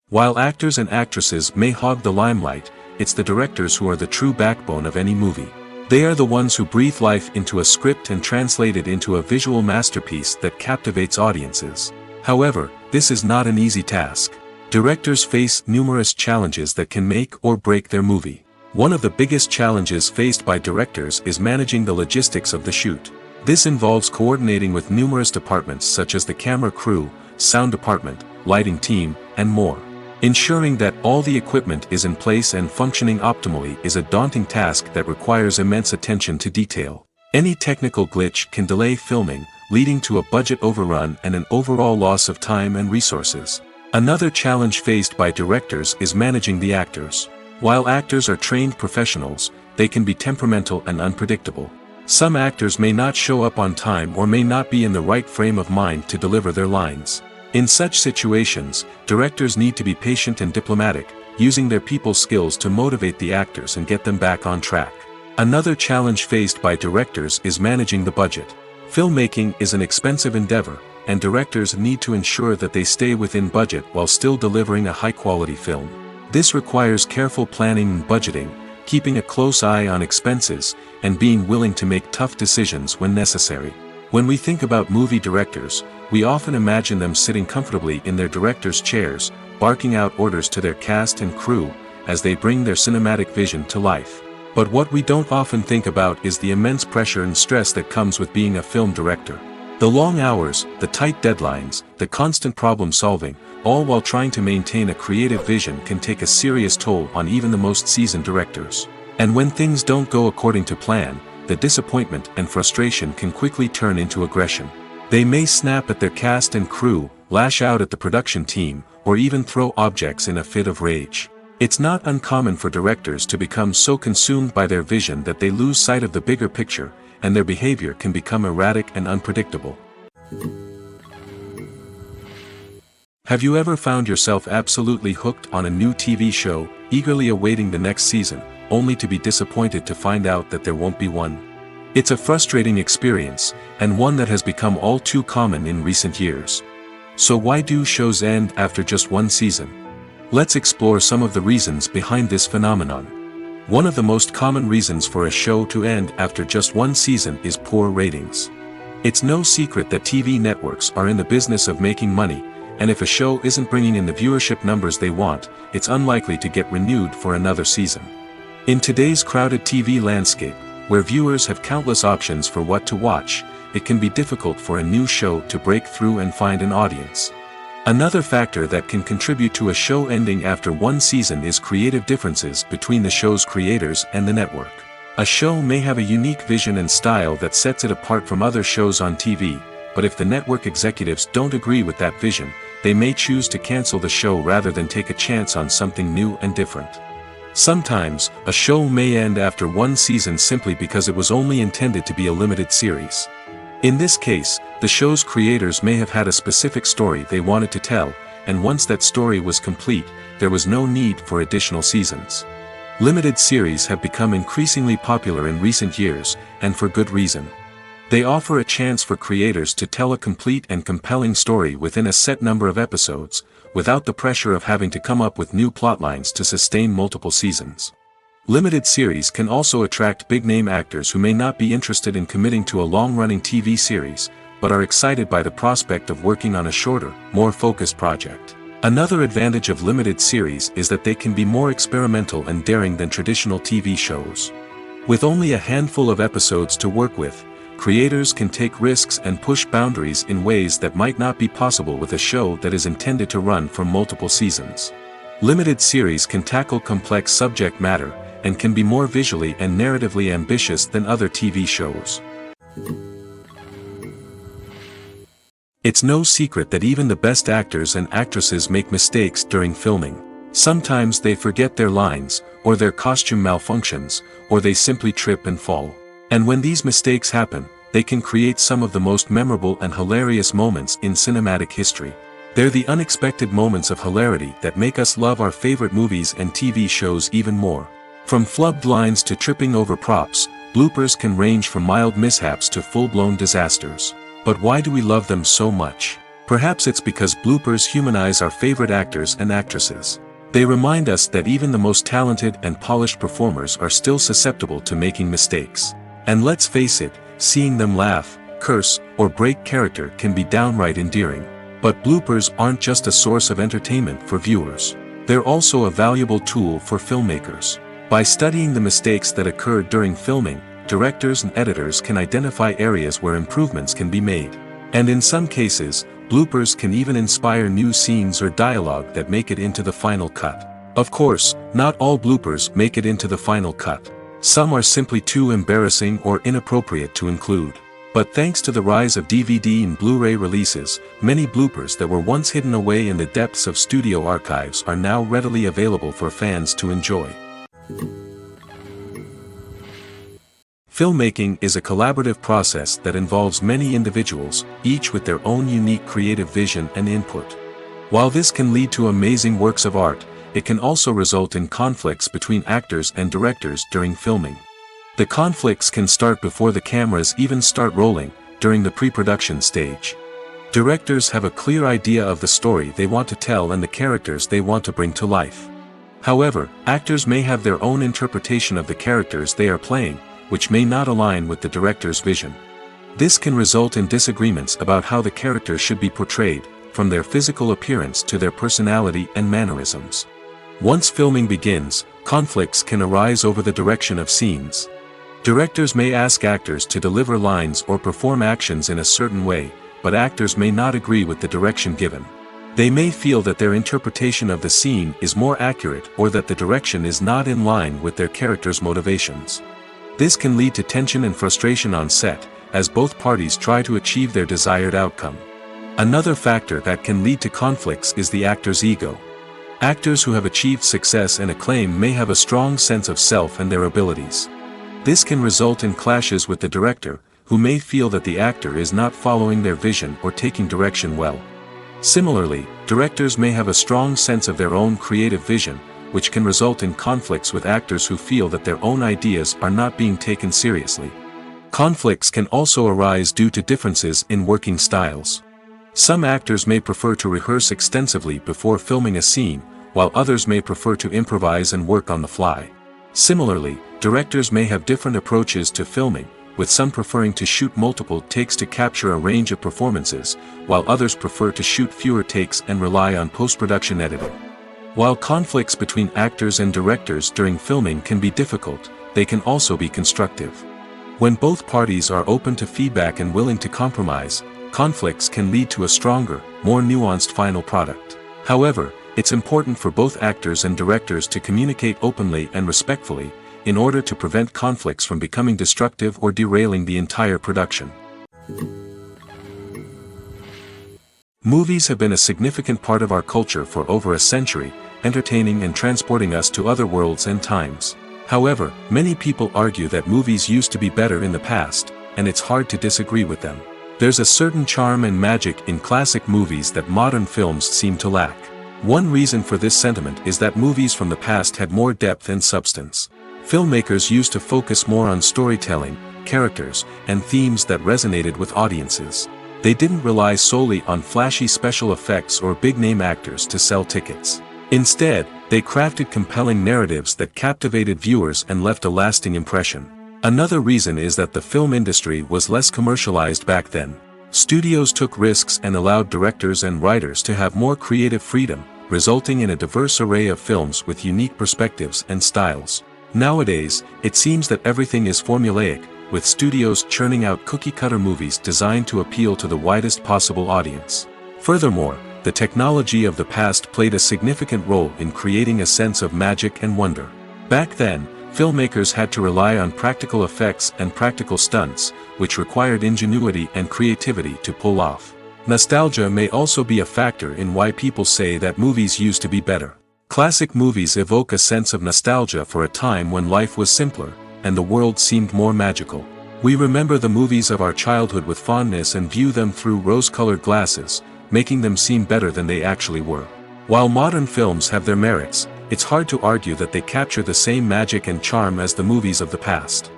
While actors and actresses may hog the limelight, it's the directors who are the true backbone of any movie. They are the ones who breathe life into a script and translate it into a visual masterpiece that captivates audiences. However, this is not an easy task. Directors face numerous challenges that can make or break their movie. One of the biggest challenges faced by directors is managing the logistics of the shoot. This involves coordinating with numerous departments such as the camera crew, sound department, lighting team, and more. Ensuring that all the equipment is in place and functioning optimally is a daunting task that requires immense attention to detail. Any technical glitch can delay filming, leading to a budget overrun and an overall loss of time and resources. Another challenge faced by directors is managing the actors. While actors are trained professionals, they can be temperamental and unpredictable. Some actors may not show up on time or may not be in the right frame of mind to deliver their lines. In such situations, directors need to be patient and diplomatic, using their people skills to motivate the actors and get them back on track. Another challenge faced by directors is managing the budget. Filmmaking is an expensive endeavor, and directors need to ensure that they stay within budget while still delivering a high-quality film. This requires careful planning and budgeting, keeping a close eye on expenses, and being willing to make tough decisions when necessary. When we think about movie directors, we often imagine them sitting comfortably in their director's chairs, barking out orders to their cast and crew, as they bring their cinematic vision to life. But what we don't often think about is the immense pressure and stress that comes with being a film director. The long hours, the tight deadlines, the constant problem solving, all while trying to maintain a creative vision can take a serious toll on even the most seasoned directors. And when things don't go according to plan, the disappointment and frustration can quickly turn into aggression. They may snap at their cast and crew, lash out at the production team, or even throw objects in a fit of rage. It's not uncommon for directors to become so consumed by their vision that they lose sight of the bigger picture, and their behavior can become erratic and unpredictable. Have you ever found yourself absolutely hooked on a new TV show, eagerly awaiting the next season, only to be disappointed to find out that there won't be one? It's a frustrating experience, and one that has become all too common in recent years. So why do shows end after just one season? Let's explore some of the reasons behind this phenomenon. One of the most common reasons for a show to end after just one season is poor ratings. It's no secret that TV networks are in the business of making money, and if a show isn't bringing in the viewership numbers they want, it's unlikely to get renewed for another season. In today's crowded TV landscape, where viewers have countless options for what to watch, it can be difficult for a new show to break through and find an audience. Another factor that can contribute to a show ending after one season is creative differences between the show's creators and the network. A show may have a unique vision and style that sets it apart from other shows on TV, but if the network executives don't agree with that vision, they may choose to cancel the show rather than take a chance on something new and different. Sometimes, a show may end after one season simply because it was only intended to be a limited series. In this case, the show's creators may have had a specific story they wanted to tell, and once that story was complete, there was no need for additional seasons. Limited series have become increasingly popular in recent years, and for good reason. They offer a chance for creators to tell a complete and compelling story within a set number of episodes, without the pressure of having to come up with new plotlines to sustain multiple seasons. Limited series can also attract big-name actors who may not be interested in committing to a long-running TV series, but are excited by the prospect of working on a shorter, more focused project. Another advantage of limited series is that they can be more experimental and daring than traditional TV shows. With only a handful of episodes to work with, creators can take risks and push boundaries in ways that might not be possible with a show that is intended to run for multiple seasons. Limited series can tackle complex subject matter, and can be more visually and narratively ambitious than other TV shows. It's no secret that even the best actors and actresses make mistakes during filming. Sometimes they forget their lines, or their costume malfunctions, or they simply trip and fall. And when these mistakes happen, they can create some of the most memorable and hilarious moments in cinematic history. They're the unexpected moments of hilarity that make us love our favorite movies and TV shows even more. From flubbed lines to tripping over props, bloopers can range from mild mishaps to full-blown disasters. But why do we love them so much? Perhaps it's because bloopers humanize our favorite actors and actresses. They remind us that even the most talented and polished performers are still susceptible to making mistakes. And let's face it, seeing them laugh, curse, or break character can be downright endearing. But bloopers aren't just a source of entertainment for viewers. They're also a valuable tool for filmmakers. By studying the mistakes that occurred during filming, directors and editors can identify areas where improvements can be made. And in some cases, bloopers can even inspire new scenes or dialogue that make it into the final cut. Of course, not all bloopers make it into the final cut. Some are simply too embarrassing or inappropriate to include. But thanks to the rise of DVD and Blu-ray releases, many bloopers that were once hidden away in the depths of studio archives are now readily available for fans to enjoy. Filmmaking is a collaborative process that involves many individuals, each with their own unique creative vision and input. While this can lead to amazing works of art, it can also result in conflicts between actors and directors during filming. The conflicts can start before the cameras even start rolling, during the pre-production stage. Directors have a clear idea of the story they want to tell and the characters they want to bring to life. However, actors may have their own interpretation of the characters they are playing, which may not align with the director's vision. This can result in disagreements about how the character should be portrayed, from their physical appearance to their personality and mannerisms. Once filming begins, conflicts can arise over the direction of scenes. Directors may ask actors to deliver lines or perform actions in a certain way, but actors may not agree with the direction given. They may feel that their interpretation of the scene is more accurate or that the direction is not in line with their character's motivations. This can lead to tension and frustration on set, as both parties try to achieve their desired outcome. Another factor that can lead to conflicts is the actor's ego. Actors who have achieved success and acclaim may have a strong sense of self and their abilities. This can result in clashes with the director, who may feel that the actor is not following their vision or taking direction well. Similarly, directors may have a strong sense of their own creative vision, which can result in conflicts with actors who feel that their own ideas are not being taken seriously. Conflicts can also arise due to differences in working styles. Some actors may prefer to rehearse extensively before filming a scene, while others may prefer to improvise and work on the fly. Similarly, directors may have different approaches to filming, with some preferring to shoot multiple takes to capture a range of performances, while others prefer to shoot fewer takes and rely on post-production editing. While conflicts between actors and directors during filming can be difficult, they can also be constructive. When both parties are open to feedback and willing to compromise, conflicts can lead to a stronger, more nuanced final product. However, it's important for both actors and directors to communicate openly and respectfully, in order to prevent conflicts from becoming destructive or derailing the entire production. Movies have been a significant part of our culture for over a century, entertaining and transporting us to other worlds and times. However, many people argue that movies used to be better in the past, and it's hard to disagree with them. There's a certain charm and magic in classic movies that modern films seem to lack. One reason for this sentiment is that movies from the past had more depth and substance. Filmmakers used to focus more on storytelling, characters, and themes that resonated with audiences. They didn't rely solely on flashy special effects or big-name actors to sell tickets. Instead, they crafted compelling narratives that captivated viewers and left a lasting impression. Another reason is that the film industry was less commercialized back then. Studios took risks and allowed directors and writers to have more creative freedom, resulting in a diverse array of films with unique perspectives and styles. Nowadays, it seems that everything is formulaic, with studios churning out cookie-cutter movies designed to appeal to the widest possible audience. Furthermore, the technology of the past played a significant role in creating a sense of magic and wonder. Back then, filmmakers had to rely on practical effects and practical stunts, which required ingenuity and creativity to pull off. Nostalgia may also be a factor in why people say that movies used to be better. Classic movies evoke a sense of nostalgia for a time when life was simpler, and the world seemed more magical. We remember the movies of our childhood with fondness and view them through rose-colored glasses, making them seem better than they actually were. While modern films have their merits, it's hard to argue that they capture the same magic and charm as the movies of the past.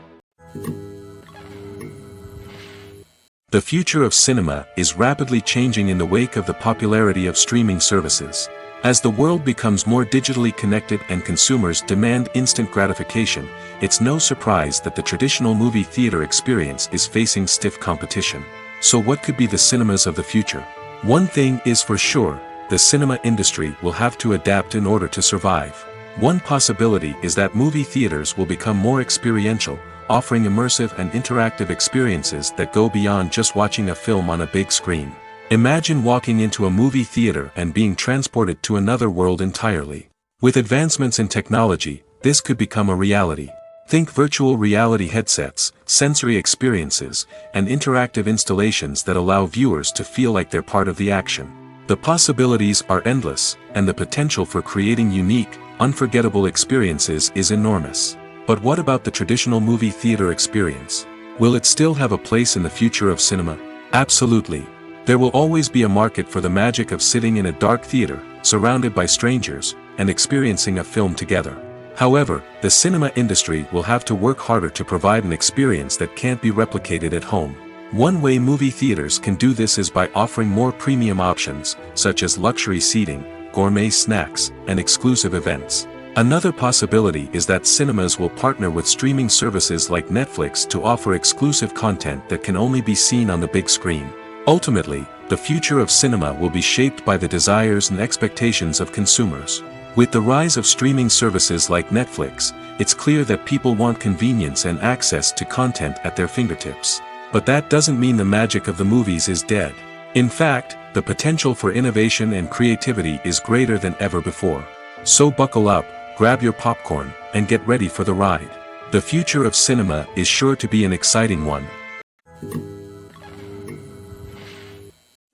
The future of cinema is rapidly changing in the wake of the popularity of streaming services. As the world becomes more digitally connected and consumers demand instant gratification, it's no surprise that the traditional movie theater experience is facing stiff competition. So what could be the cinemas of the future? One thing is for sure, the cinema industry will have to adapt in order to survive. One possibility is that movie theaters will become more experiential, offering immersive and interactive experiences that go beyond just watching a film on a big screen. Imagine walking into a movie theater and being transported to another world entirely. With advancements in technology, this could become a reality. Think virtual reality headsets, sensory experiences, and interactive installations that allow viewers to feel like they're part of the action. The possibilities are endless, and the potential for creating unique, unforgettable experiences is enormous. But what about the traditional movie theater experience? Will it still have a place in the future of cinema? Absolutely. There will always be a market for the magic of sitting in a dark theater, surrounded by strangers, and experiencing a film together. However, the cinema industry will have to work harder to provide an experience that can't be replicated at home. One way movie theaters can do this is by offering more premium options, such as luxury seating, gourmet snacks, and exclusive events. Another possibility is that cinemas will partner with streaming services like Netflix to offer exclusive content that can only be seen on the big screen. Ultimately, the future of cinema will be shaped by the desires and expectations of consumers. With the rise of streaming services like Netflix, it's clear that people want convenience and access to content at their fingertips. But that doesn't mean the magic of the movies is dead. In fact, the potential for innovation and creativity is greater than ever before. So buckle up, grab your popcorn, and get ready for the ride. The future of cinema is sure to be an exciting one.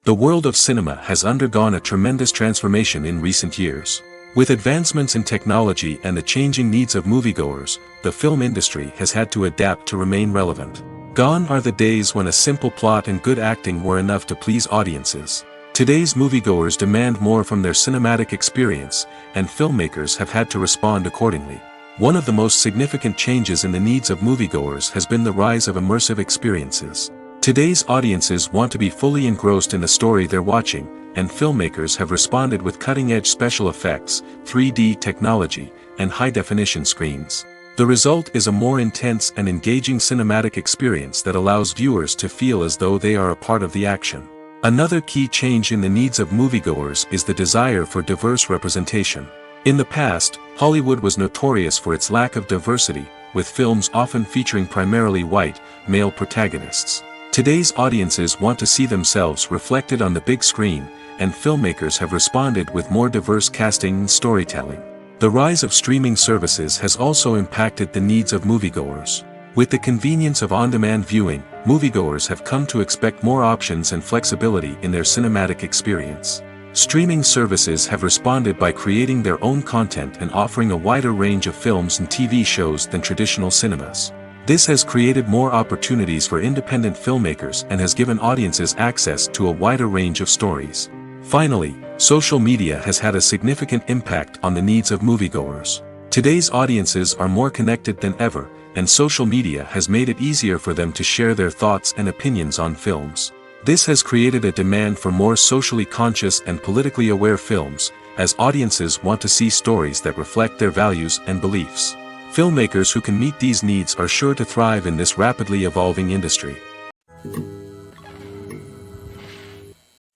The world of cinema has undergone a tremendous transformation in recent years. With advancements in technology and the changing needs of moviegoers, the film industry has had to adapt to remain relevant. Gone are the days when a simple plot and good acting were enough to please audiences. Today's moviegoers demand more from their cinematic experience, and filmmakers have had to respond accordingly. One of the most significant changes in the needs of moviegoers has been the rise of immersive experiences. Today's audiences want to be fully engrossed in the story they're watching, and filmmakers have responded with cutting-edge special effects, 3D technology, and high-definition screens. The result is a more intense and engaging cinematic experience that allows viewers to feel as though they are a part of the action. Another key change in the needs of moviegoers is the desire for diverse representation. In the past, Hollywood was notorious for its lack of diversity, with films often featuring primarily white, male protagonists. Today's audiences want to see themselves reflected on the big screen, and filmmakers have responded with more diverse casting and storytelling. The rise of streaming services has also impacted the needs of moviegoers. With the convenience of on-demand viewing, moviegoers have come to expect more options and flexibility in their cinematic experience. Streaming services have responded by creating their own content and offering a wider range of films and TV shows than traditional cinemas. This has created more opportunities for independent filmmakers and has given audiences access to a wider range of stories. Finally, social media has had a significant impact on the needs of moviegoers. Today's audiences are more connected than ever, and social media has made it easier for them to share their thoughts and opinions on films. This has created a demand for more socially conscious and politically aware films, as audiences want to see stories that reflect their values and beliefs. Filmmakers who can meet these needs are sure to thrive in this rapidly evolving industry.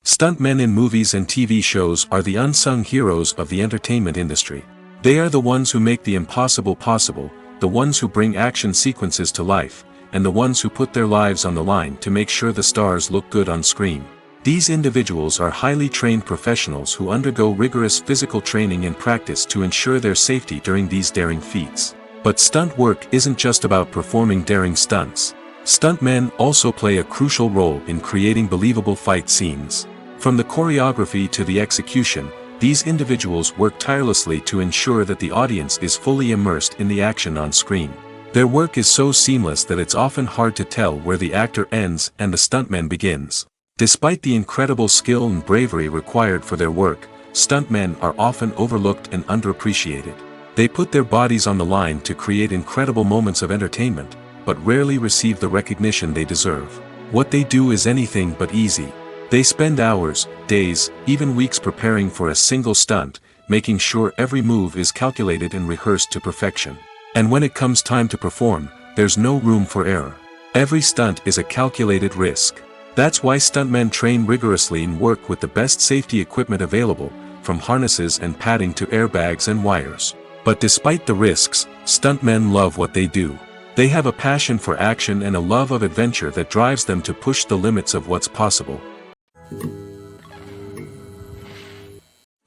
Stuntmen in movies and TV shows are the unsung heroes of the entertainment industry. They are the ones who make the impossible possible, the ones who bring action sequences to life, and the ones who put their lives on the line to make sure the stars look good on screen. These individuals are highly trained professionals who undergo rigorous physical training and practice to ensure their safety during these daring feats. But stunt work isn't just about performing daring stunts. Stuntmen also play a crucial role in creating believable fight scenes. From the choreography to the execution, these individuals work tirelessly to ensure that the audience is fully immersed in the action on screen. Their work is so seamless that it's often hard to tell where the actor ends and the stuntman begins. Despite the incredible skill and bravery required for their work, stuntmen are often overlooked and underappreciated. They put their bodies on the line to create incredible moments of entertainment, but rarely receive the recognition they deserve. What they do is anything but easy. They spend hours, days, even weeks preparing for a single stunt, making sure every move is calculated and rehearsed to perfection. And when it comes time to perform, there's no room for error. Every stunt is a calculated risk. That's why stuntmen train rigorously and work with the best safety equipment available, from harnesses and padding to airbags and wires. But despite the risks, stuntmen love what they do. They have a passion for action and a love of adventure that drives them to push the limits of what's possible.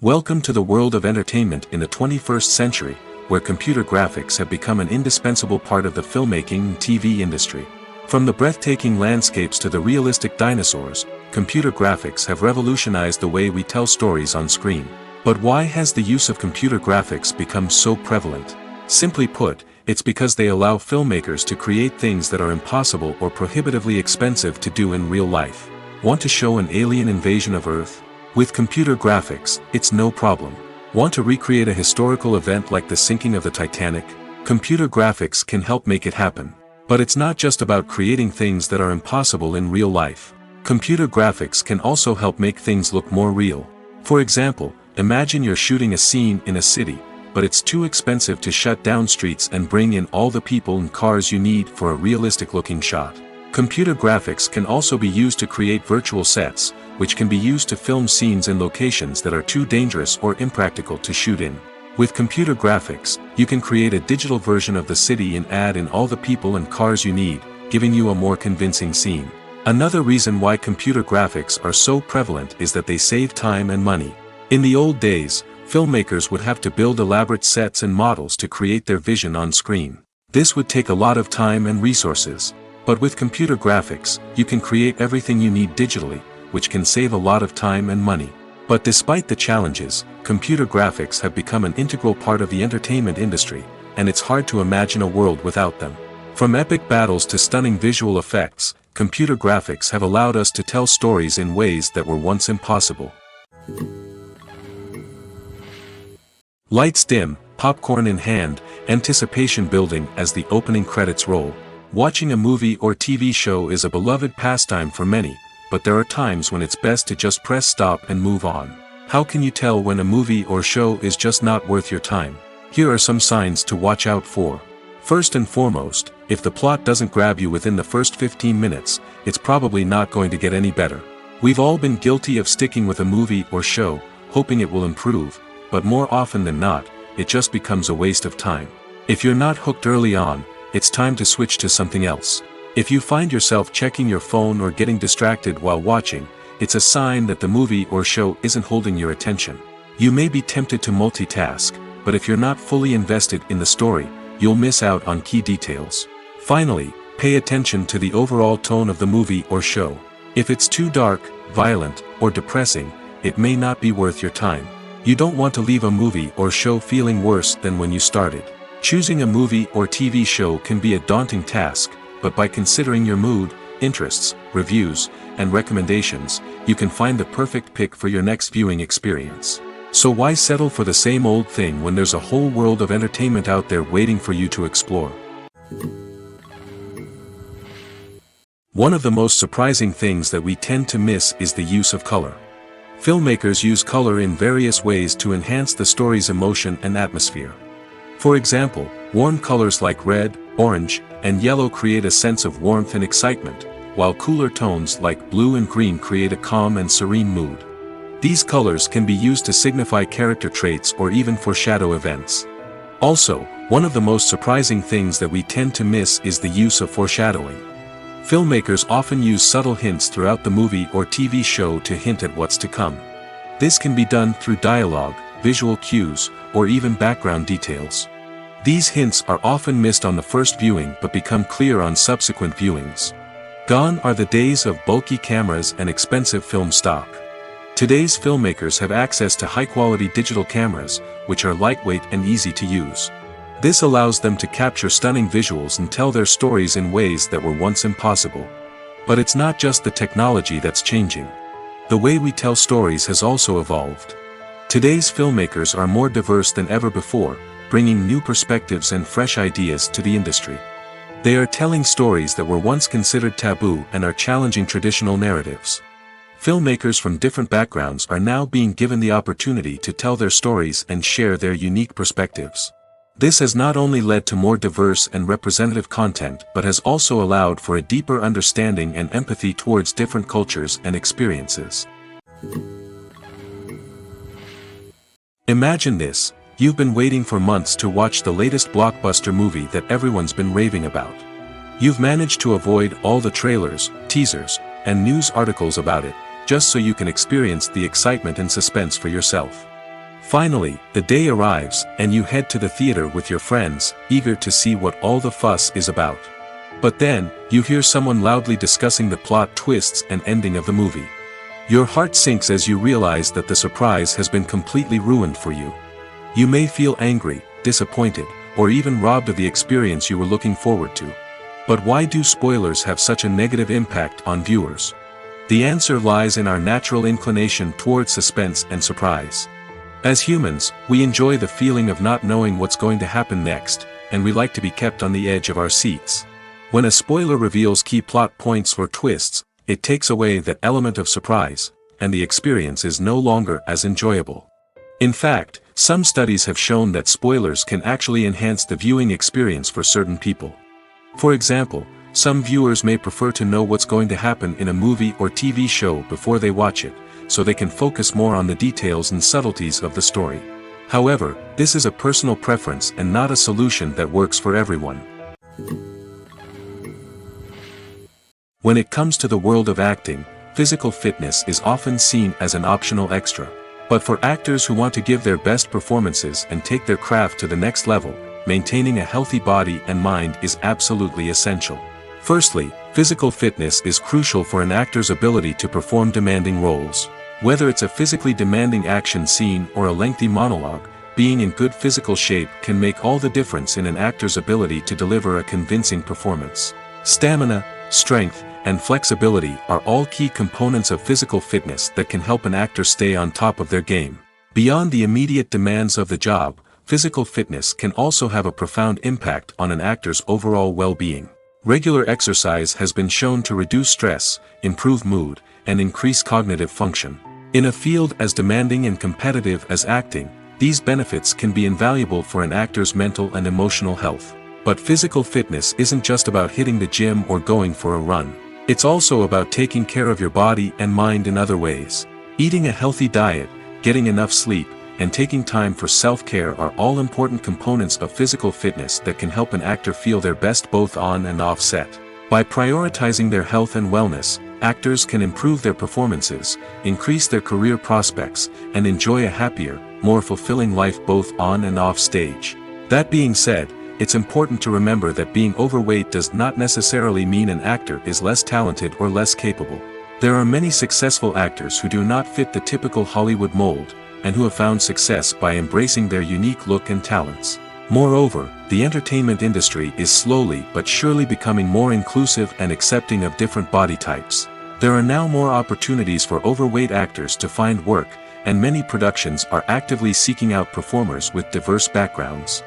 Welcome to the world of entertainment in the 21st century, where computer graphics have become an indispensable part of the filmmaking and TV industry. From the breathtaking landscapes to the realistic dinosaurs, computer graphics have revolutionized the way we tell stories on screen. But why has the use of computer graphics become so prevalent? Simply put, it's because they allow filmmakers to create things that are impossible or prohibitively expensive to do in real life. Want to show an alien invasion of Earth? With computer graphics, it's no problem. Want to recreate a historical event like the sinking of the Titanic? Computer graphics can help make it happen. But it's not just about creating things that are impossible in real life. Computer graphics can also help make things look more real. For example, imagine you're shooting a scene in a city, but it's too expensive to shut down streets and bring in all the people and cars you need for a realistic-looking shot. Computer graphics can also be used to create virtual sets, which can be used to film scenes in locations that are too dangerous or impractical to shoot in. With computer graphics, you can create a digital version of the city and add in all the people and cars you need, giving you a more convincing scene. Another reason why computer graphics are so prevalent is that they save time and money. In the old days, filmmakers would have to build elaborate sets and models to create their vision on screen. This would take a lot of time and resources. But with computer graphics, you can create everything you need digitally, which can save a lot of time and money. But despite the challenges, computer graphics have become an integral part of the entertainment industry, and it's hard to imagine a world without them. From epic battles to stunning visual effects, computer graphics have allowed us to tell stories in ways that were once impossible. Lights dim, popcorn in hand, anticipation building as the opening credits roll. Watching a movie or TV show is a beloved pastime for many, but there are times when it's best to just press stop and move on. How can you tell when a movie or show is just not worth your time? Here are some signs to watch out for. First and foremost, if the plot doesn't grab you within the first 15 minutes, it's probably not going to get any better. We've all been guilty of sticking with a movie or show, hoping it will improve, but more often than not, it just becomes a waste of time. If you're not hooked early on, it's time to switch to something else. If you find yourself checking your phone or getting distracted while watching, it's a sign that the movie or show isn't holding your attention. You may be tempted to multitask, but if you're not fully invested in the story, you'll miss out on key details. Finally, pay attention to the overall tone of the movie or show. If it's too dark, violent, or depressing, it may not be worth your time. You don't want to leave a movie or show feeling worse than when you started. Choosing a movie or TV show can be a daunting task, but by considering your mood, interests, reviews, and recommendations, you can find the perfect pick for your next viewing experience. So why settle for the same old thing when there's a whole world of entertainment out there waiting for you to explore? One of the most surprising things that we tend to miss is the use of color. Filmmakers use color in various ways to enhance the story's emotion and atmosphere. For example, warm colors like red, orange, and yellow create a sense of warmth and excitement, while cooler tones like blue and green create a calm and serene mood. These colors can be used to signify character traits or even foreshadow events. Also, one of the most surprising things that we tend to miss is the use of foreshadowing. Filmmakers often use subtle hints throughout the movie or TV show to hint at what's to come. This can be done through dialogue, visual cues, or even background details. These hints are often missed on the first viewing but become clear on subsequent viewings. Gone are the days of bulky cameras and expensive film stock. Today's filmmakers have access to high-quality digital cameras, which are lightweight and easy to use. This allows them to capture stunning visuals and tell their stories in ways that were once impossible. But it's not just the technology that's changing. The way we tell stories has also evolved. Today's filmmakers are more diverse than ever before, bringing new perspectives and fresh ideas to the industry. They are telling stories that were once considered taboo and are challenging traditional narratives. Filmmakers from different backgrounds are now being given the opportunity to tell their stories and share their unique perspectives. This has not only led to more diverse and representative content but has also allowed for a deeper understanding and empathy towards different cultures and experiences. Imagine this: you've been waiting for months to watch the latest blockbuster movie that everyone's been raving about. You've managed to avoid all the trailers, teasers, and news articles about it, just so you can experience the excitement and suspense for yourself. Finally, the day arrives, and you head to the theater with your friends, eager to see what all the fuss is about. But then, you hear someone loudly discussing the plot twists and ending of the movie. Your heart sinks as you realize that the surprise has been completely ruined for you. You may feel angry, disappointed, or even robbed of the experience you were looking forward to. But why do spoilers have such a negative impact on viewers? The answer lies in our natural inclination towards suspense and surprise. As humans, we enjoy the feeling of not knowing what's going to happen next, and we like to be kept on the edge of our seats. When a spoiler reveals key plot points or twists, it takes away that element of surprise, and the experience is no longer as enjoyable. In fact, some studies have shown that spoilers can actually enhance the viewing experience for certain people. For example, some viewers may prefer to know what's going to happen in a movie or TV show before they watch it, so they can focus more on the details and subtleties of the story. However, this is a personal preference and not a solution that works for everyone. When it comes to the world of acting, physical fitness is often seen as an optional extra. But for actors who want to give their best performances and take their craft to the next level, maintaining a healthy body and mind is absolutely essential. Firstly, physical fitness is crucial for an actor's ability to perform demanding roles. Whether it's a physically demanding action scene or a lengthy monologue, being in good physical shape can make all the difference in an actor's ability to deliver a convincing performance. Stamina, strength, and flexibility are all key components of physical fitness that can help an actor stay on top of their game. Beyond the immediate demands of the job, physical fitness can also have a profound impact on an actor's overall well-being. Regular exercise has been shown to reduce stress, improve mood, and increase cognitive function. In a field as demanding and competitive as acting, these benefits can be invaluable for an actor's mental and emotional health. But physical fitness isn't just about hitting the gym or going for a run. It's also about taking care of your body and mind in other ways. Eating a healthy diet, getting enough sleep, and taking time for self-care are all important components of physical fitness that can help an actor feel their best both on and off set. By prioritizing their health and wellness, actors can improve their performances, increase their career prospects, and enjoy a happier, more fulfilling life both on and off stage. That being said, it's important to remember that being overweight does not necessarily mean an actor is less talented or less capable. There are many successful actors who do not fit the typical Hollywood mold, and who have found success by embracing their unique look and talents. Moreover, the entertainment industry is slowly but surely becoming more inclusive and accepting of different body types. There are now more opportunities for overweight actors to find work, and many productions are actively seeking out performers with diverse backgrounds.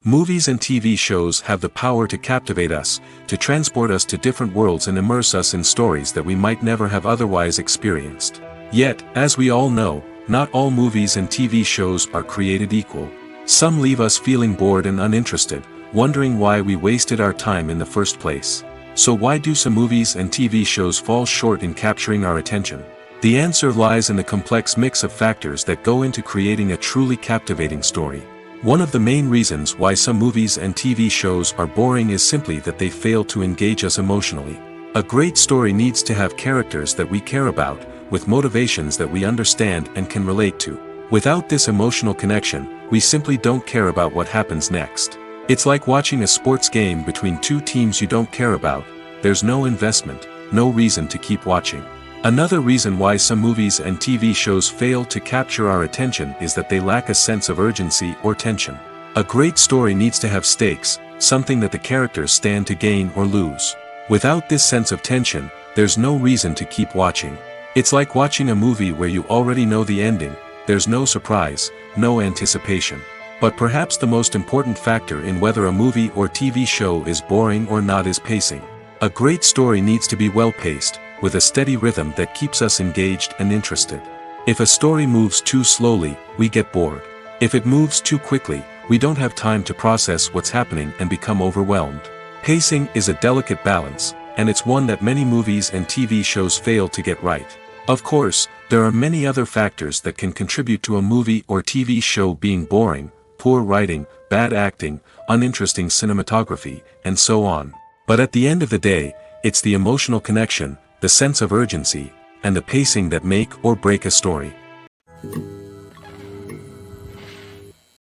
Movies and TV shows have the power to captivate us, to transport us to different worlds and immerse us in stories that we might never have otherwise experienced. Yet, as we all know, not all movies and TV shows are created equal. Some leave us feeling bored and uninterested, wondering why we wasted our time in the first place. So why do some movies and TV shows fall short in capturing our attention? The answer lies in the complex mix of factors that go into creating a truly captivating story. One of the main reasons why some movies and TV shows are boring is simply that they fail to engage us emotionally. A great story needs to have characters that we care about, with motivations that we understand and can relate to. Without this emotional connection, we simply don't care about what happens next. It's like watching a sports game between two teams you don't care about. There's no investment, no reason to keep watching. Another reason why some movies and TV shows fail to capture our attention is that they lack a sense of urgency or tension. A great story needs to have stakes, something that the characters stand to gain or lose. Without this sense of tension, there's no reason to keep watching. It's like watching a movie where you already know the ending, there's no surprise, no anticipation. But perhaps the most important factor in whether a movie or TV show is boring or not is pacing. A great story needs to be well-paced, with a steady rhythm that keeps us engaged and interested. If a story moves too slowly, we get bored. If it moves too quickly, we don't have time to process what's happening and become overwhelmed. Pacing is a delicate balance, and it's one that many movies and TV shows fail to get right. Of course, there are many other factors that can contribute to a movie or TV show being boring: poor writing, bad acting, uninteresting cinematography, and so on. But at the end of the day, it's the emotional connection, the sense of urgency, and the pacing that make or break a story.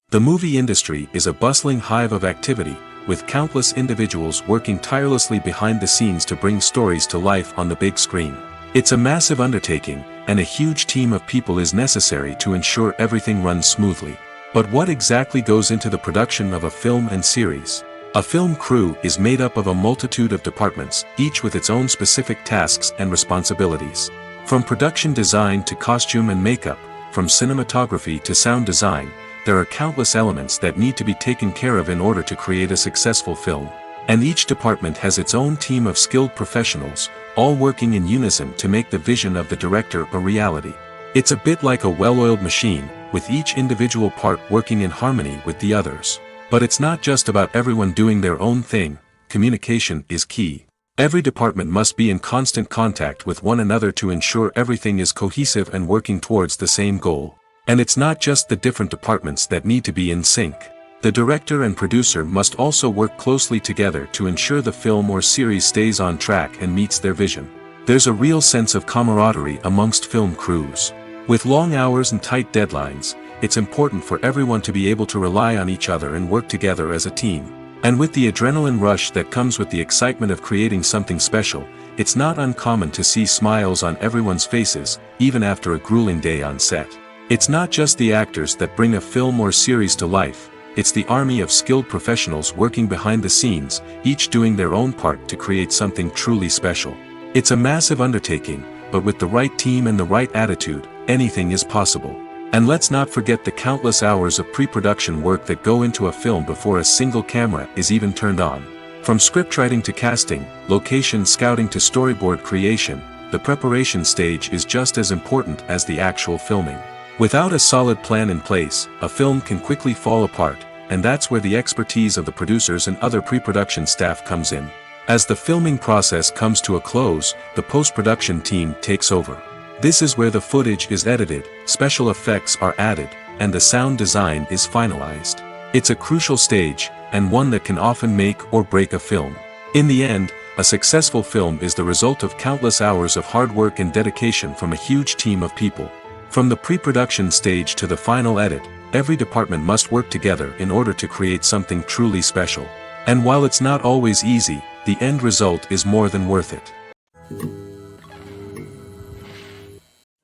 The movie industry is a bustling hive of activity, with countless individuals working tirelessly behind the scenes to bring stories to life on the big screen. It's a massive undertaking, and a huge team of people is necessary to ensure everything runs smoothly. But what exactly goes into the production of a film and series? A film crew is made up of a multitude of departments, each with its own specific tasks and responsibilities. From production design to costume and makeup, from cinematography to sound design, there are countless elements that need to be taken care of in order to create a successful film. And each department has its own team of skilled professionals, all working in unison to make the vision of the director a reality. It's a bit like a well-oiled machine, with each individual part working in harmony with the others. But it's not just about everyone doing their own thing. Communication is key. Every department must be in constant contact with one another to ensure everything is cohesive and working towards the same goal. And it's not just the different departments that need to be in sync. The director and producer must also work closely together to ensure the film or series stays on track and meets their vision. There's a real sense of camaraderie amongst film crews. With long hours and tight deadlines, it's important for everyone to be able to rely on each other and work together as a team. And with the adrenaline rush that comes with the excitement of creating something special, it's not uncommon to see smiles on everyone's faces, even after a grueling day on set. It's not just the actors that bring a film or series to life. It's the army of skilled professionals working behind the scenes, each doing their own part to create something truly special. It's a massive undertaking, but with the right team and the right attitude, anything is possible. And let's not forget the countless hours of pre-production work that go into a film before a single camera is even turned on. From scriptwriting to casting, location scouting to storyboard creation, the preparation stage is just as important as the actual filming. Without a solid plan in place, a film can quickly fall apart, and that's where the expertise of the producers and other pre-production staff comes in. As the filming process comes to a close, the post-production team takes over. This is where the footage is edited, special effects are added, and the sound design is finalized. It's a crucial stage, and one that can often make or break a film. In the end, a successful film is the result of countless hours of hard work and dedication from a huge team of people. From the pre-production stage to the final edit, every department must work together in order to create something truly special. And while it's not always easy, the end result is more than worth it.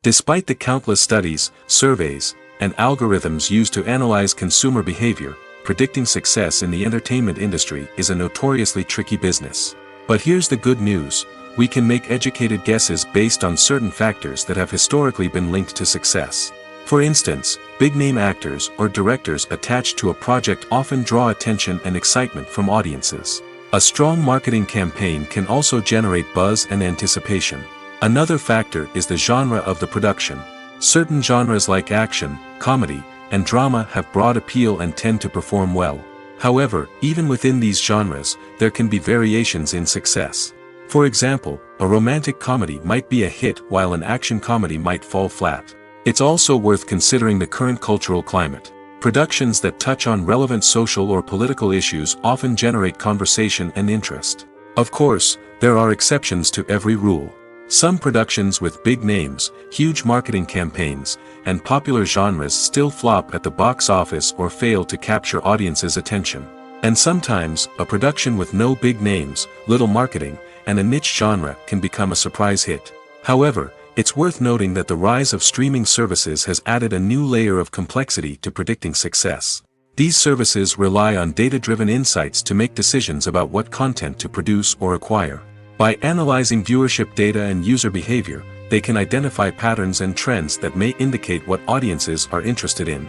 Despite the countless studies, surveys, and algorithms used to analyze consumer behavior, predicting success in the entertainment industry is a notoriously tricky business. But here's the good news: we can make educated guesses based on certain factors that have historically been linked to success. For instance, big-name actors or directors attached to a project often draw attention and excitement from audiences. A strong marketing campaign can also generate buzz and anticipation. Another factor is the genre of the production. Certain genres like action, comedy, and drama have broad appeal and tend to perform well. However, even within these genres, there can be variations in success. For example, a romantic comedy might be a hit while an action comedy might fall flat. It's also worth considering the current cultural climate. Productions that touch on relevant social or political issues often generate conversation and interest. Of course, there are exceptions to every rule. Some productions with big names, huge marketing campaigns, and popular genres still flop at the box office or fail to capture audiences' attention. And sometimes, a production with no big names, little marketing, and a niche genre can become a surprise hit. However, it's worth noting that the rise of streaming services has added a new layer of complexity to predicting success. These services rely on data-driven insights to make decisions about what content to produce or acquire. By analyzing viewership data and user behavior, they can identify patterns and trends that may indicate what audiences are interested in.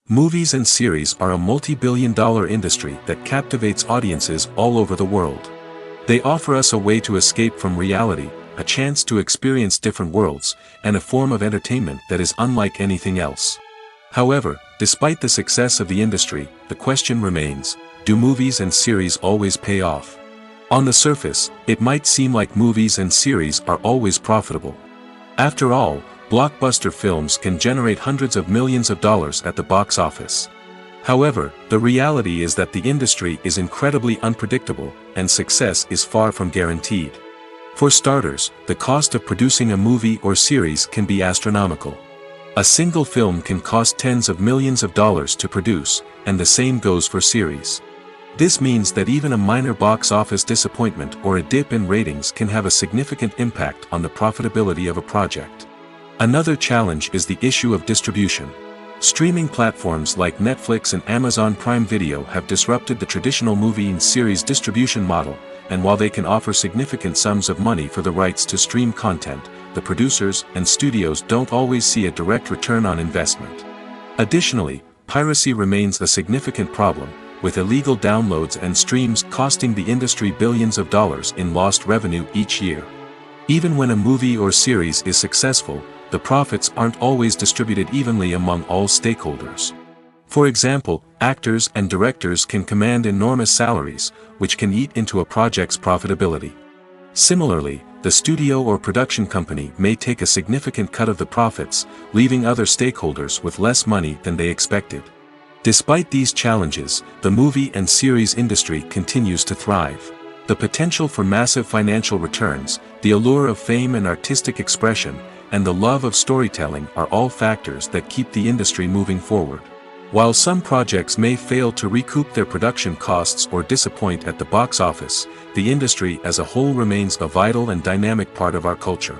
Movies and series are a multi-billion-dollar industry that captivates audiences all over the world. They offer us a way to escape from reality, a chance to experience different worlds, and a form of entertainment that is unlike anything else. However, despite the success of the industry, the question remains, do movies and series always pay off? On the surface, it might seem like movies and series are always profitable. After all, blockbuster films can generate hundreds of millions of dollars at the box office. However, the reality is that the industry is incredibly unpredictable, and success is far from guaranteed. For starters, the cost of producing a movie or series can be astronomical. A single film can cost tens of millions of dollars to produce, and the same goes for series. This means that even a minor box office disappointment or a dip in ratings can have a significant impact on the profitability of a project. Another challenge is the issue of distribution. Streaming platforms like Netflix and Amazon Prime Video have disrupted the traditional movie and series distribution model, and while they can offer significant sums of money for the rights to stream content, the producers and studios don't always see a direct return on investment. Additionally, piracy remains a significant problem, with illegal downloads and streams costing the industry billions of dollars in lost revenue each year. Even when a movie or series is successful, the profits aren't always distributed evenly among all stakeholders. For example, actors and directors can command enormous salaries, which can eat into a project's profitability. Similarly, the studio or production company may take a significant cut of the profits, leaving other stakeholders with less money than they expected. Despite these challenges, the movie and series industry continues to thrive. The potential for massive financial returns, the allure of fame and artistic expression, and the love of storytelling are all factors that keep the industry moving forward. While some projects may fail to recoup their production costs or disappoint at the box office, the industry as a whole remains a vital and dynamic part of our culture.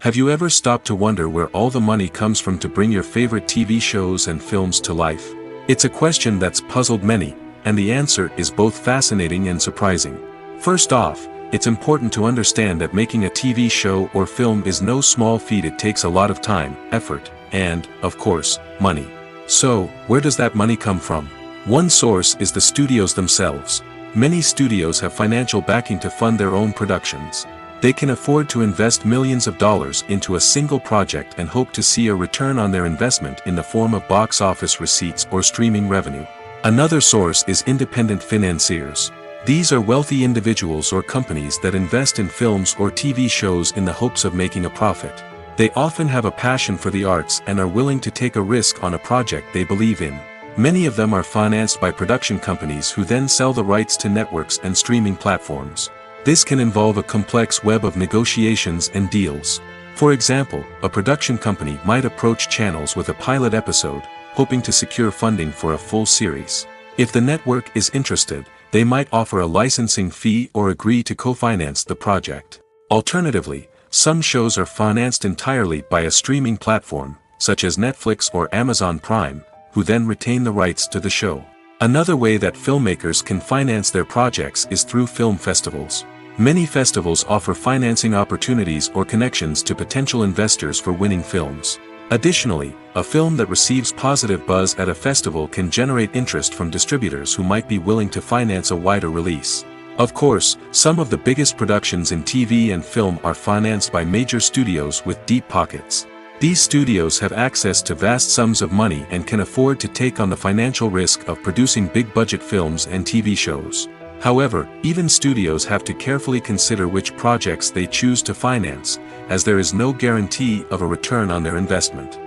Have you ever stopped to wonder where all the money comes from to bring your favorite TV shows and films to life? It's a question that's puzzled many, and the answer is both fascinating and surprising. First off, it's important to understand that making a TV show or film is no small feat. It takes a lot of time, effort, and, of course, money. So, where does that money come from? One source is the studios themselves. Many studios have financial backing to fund their own productions. They can afford to invest millions of dollars into a single project and hope to see a return on their investment in the form of box office receipts or streaming revenue. Another source is independent financiers. These are wealthy individuals or companies that invest in films or TV shows in the hopes of making a profit. They often have a passion for the arts and are willing to take a risk on a project they believe in. Many of them are financed by production companies who then sell the rights to networks and streaming platforms. This can involve a complex web of negotiations and deals. For example, a production company might approach channels with a pilot episode, hoping to secure funding for a full series. If the network is interested, they might offer a licensing fee or agree to co-finance the project. Alternatively, some shows are financed entirely by a streaming platform, such as Netflix or Amazon Prime, who then retain the rights to the show. Another way that filmmakers can finance their projects is through film festivals. Many festivals offer financing opportunities or connections to potential investors for winning films. Additionally, a film that receives positive buzz at a festival can generate interest from distributors who might be willing to finance a wider release. Of course, some of the biggest productions in TV and film are financed by major studios with deep pockets. These studios have access to vast sums of money and can afford to take on the financial risk of producing big-budget films and TV shows. However, even studios have to carefully consider which projects they choose to finance, as there is no guarantee of a return on their investment.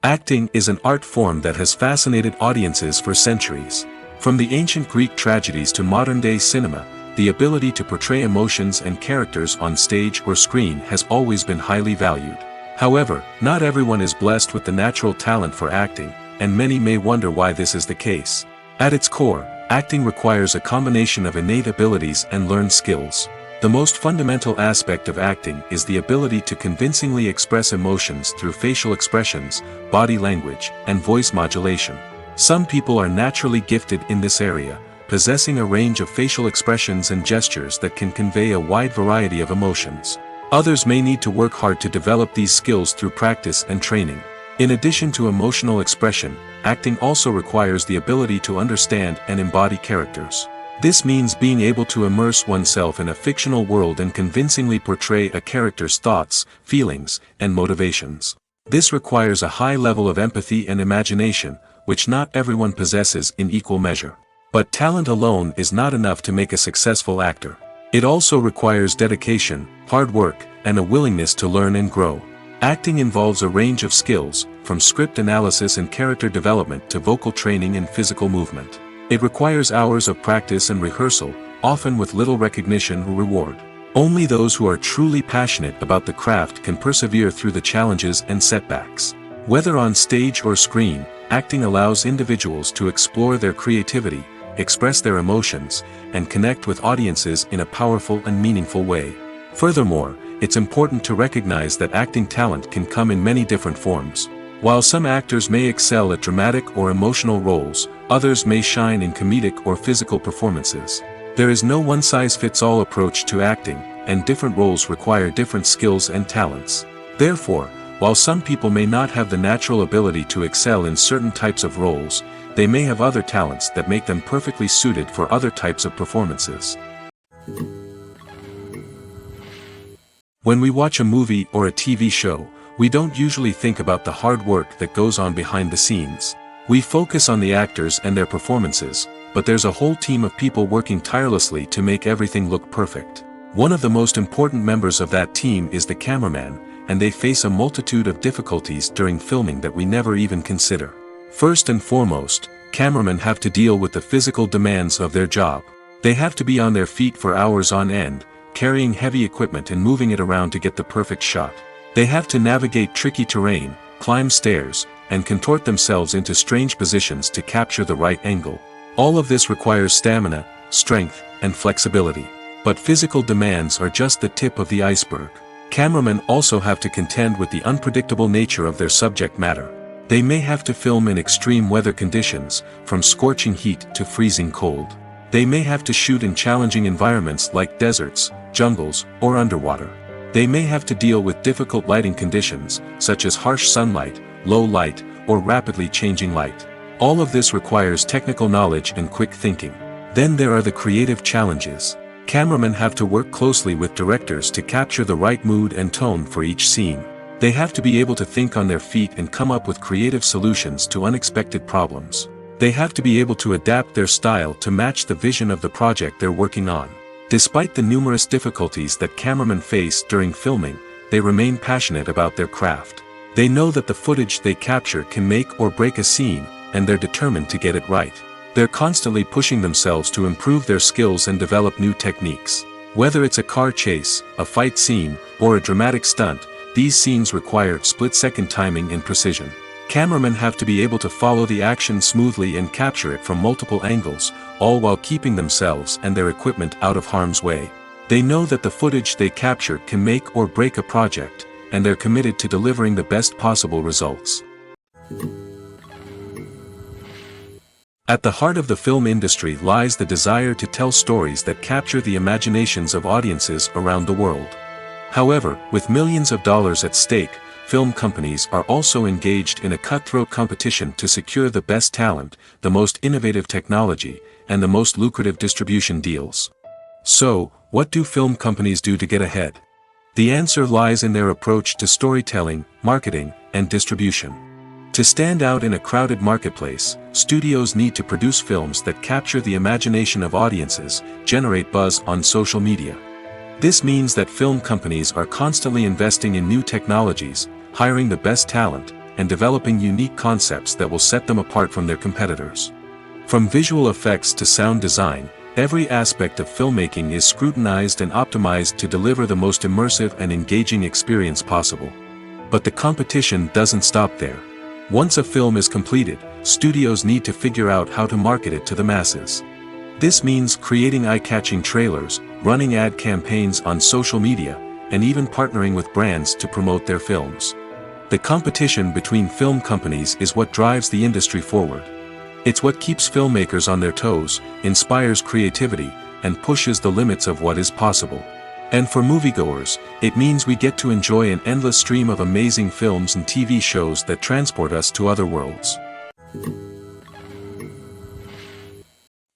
Acting is an art form that has fascinated audiences for centuries. From the ancient Greek tragedies to modern-day cinema, the ability to portray emotions and characters on stage or screen has always been highly valued. However, not everyone is blessed with the natural talent for acting, and many may wonder why this is the case. At its core, acting requires a combination of innate abilities and learned skills. The most fundamental aspect of acting is the ability to convincingly express emotions through facial expressions, body language, and voice modulation. Some people are naturally gifted in this area, possessing a range of facial expressions and gestures that can convey a wide variety of emotions. Others may need to work hard to develop these skills through practice and training. In addition to emotional expression, acting also requires the ability to understand and embody characters. This means being able to immerse oneself in a fictional world and convincingly portray a character's thoughts, feelings, and motivations. This requires a high level of empathy and imagination, which not everyone possesses in equal measure. But talent alone is not enough to make a successful actor. It also requires dedication, hard work, and a willingness to learn and grow. Acting involves a range of skills, from script analysis and character development to vocal training and physical movement. It requires hours of practice and rehearsal, often with little recognition or reward. Only those who are truly passionate about the craft can persevere through the challenges and setbacks. Whether on stage or screen, acting allows individuals to explore their creativity, express their emotions, and connect with audiences in a powerful and meaningful way. Furthermore, it's important to recognize that acting talent can come in many different forms. While some actors may excel at dramatic or emotional roles, others may shine in comedic or physical performances. There is no one-size-fits-all approach to acting, and different roles require different skills and talents. Therefore, while some people may not have the natural ability to excel in certain types of roles, they may have other talents that make them perfectly suited for other types of performances. When we watch a movie or a TV show, we don't usually think about the hard work that goes on behind the scenes. We focus on the actors and their performances, but there's a whole team of people working tirelessly to make everything look perfect. One of the most important members of that team is the cameraman, and they face a multitude of difficulties during filming that we never even consider. First and foremost, cameramen have to deal with the physical demands of their job. They have to be on their feet for hours on end, carrying heavy equipment and moving it around to get the perfect shot. They have to navigate tricky terrain, climb stairs, and contort themselves into strange positions to capture the right angle. All of this requires stamina, strength, and flexibility. But physical demands are just the tip of the iceberg. Cameramen also have to contend with the unpredictable nature of their subject matter. They may have to film in extreme weather conditions, from scorching heat to freezing cold. They may have to shoot in challenging environments like deserts, jungles, or underwater. They may have to deal with difficult lighting conditions, such as harsh sunlight, low light, or rapidly changing light. All of this requires technical knowledge and quick thinking. Then there are the creative challenges. Cameramen have to work closely with directors to capture the right mood and tone for each scene. They have to be able to think on their feet and come up with creative solutions to unexpected problems. They have to be able to adapt their style to match the vision of the project they're working on. Despite the numerous difficulties that cameramen face during filming, they remain passionate about their craft. They know that the footage they capture can make or break a scene, and they're determined to get it right. They're constantly pushing themselves to improve their skills and develop new techniques. Whether it's a car chase, a fight scene, or a dramatic stunt, these scenes require split-second timing and precision. Cameramen have to be able to follow the action smoothly and capture it from multiple angles, all while keeping themselves and their equipment out of harm's way. They know that the footage they capture can make or break a project, and they're committed to delivering the best possible results. At the heart of the film industry lies the desire to tell stories that capture the imaginations of audiences around the world. However, with millions of dollars at stake, film companies are also engaged in a cutthroat competition to secure the best talent, the most innovative technology, and the most lucrative distribution deals. So, what do film companies do to get ahead? The answer lies in their approach to storytelling, marketing, and distribution. To stand out in a crowded marketplace, studios need to produce films that capture the imagination of audiences, generate buzz on social media. This means that film companies are constantly investing in new technologies, hiring the best talent, and developing unique concepts that will set them apart from their competitors. From visual effects to sound design, every aspect of filmmaking is scrutinized and optimized to deliver the most immersive and engaging experience possible. But the competition doesn't stop there. Once a film is completed, studios need to figure out how to market it to the masses. This means creating eye-catching trailers, running ad campaigns on social media, and even partnering with brands to promote their films. The competition between film companies is what drives the industry forward. It's what keeps filmmakers on their toes, inspires creativity, and pushes the limits of what is possible. And for moviegoers, it means we get to enjoy an endless stream of amazing films and TV shows that transport us to other worlds.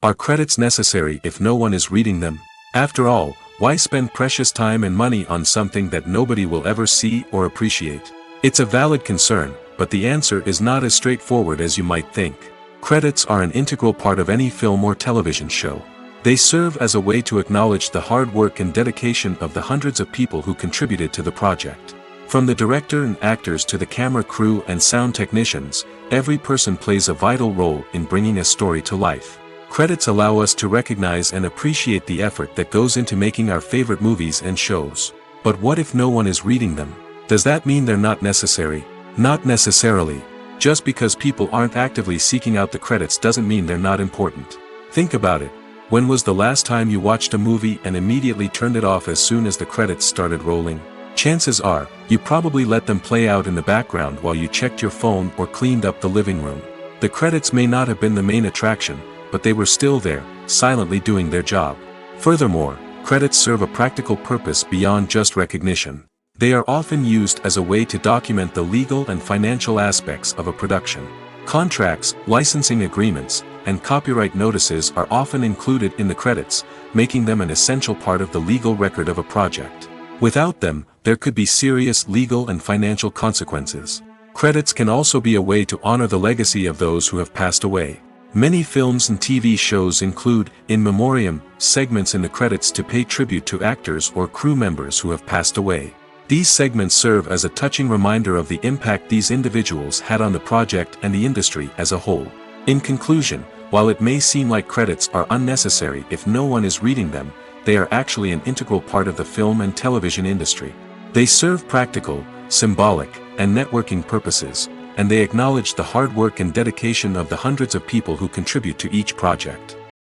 Are credits necessary if no one is reading them? After all, why spend precious time and money on something that nobody will ever see or appreciate? It's a valid concern, but the answer is not as straightforward as you might think. Credits are an integral part of any film or television show. They serve as a way to acknowledge the hard work and dedication of the hundreds of people who contributed to the project. From the director and actors to the camera crew and sound technicians, every person plays a vital role in bringing a story to life. Credits allow us to recognize and appreciate the effort that goes into making our favorite movies and shows. But what if no one is reading them? Does that mean they're not necessary? Not necessarily. Just because people aren't actively seeking out the credits doesn't mean they're not important. Think about it. When was the last time you watched a movie and immediately turned it off as soon as the credits started rolling? Chances are, you probably let them play out in the background while you checked your phone or cleaned up the living room. The credits may not have been the main attraction, but they were still there, silently doing their job. Furthermore, credits serve a practical purpose beyond just recognition. They are often used as a way to document the legal and financial aspects of a production. Contracts, licensing agreements, and copyright notices are often included in the credits, making them an essential part of the legal record of a project. Without them, there could be serious legal and financial consequences. Credits can also be a way to honor the legacy of those who have passed away. Many films and TV shows include, in memoriam, segments in the credits to pay tribute to actors or crew members who have passed away. These segments serve as a touching reminder of the impact these individuals had on the project and the industry as a whole. In conclusion, while it may seem like credits are unnecessary if no one is reading them, they are actually an integral part of the film and television industry. They serve practical, symbolic, and networking purposes, and they acknowledge the hard work and dedication of the hundreds of people who contribute to each project.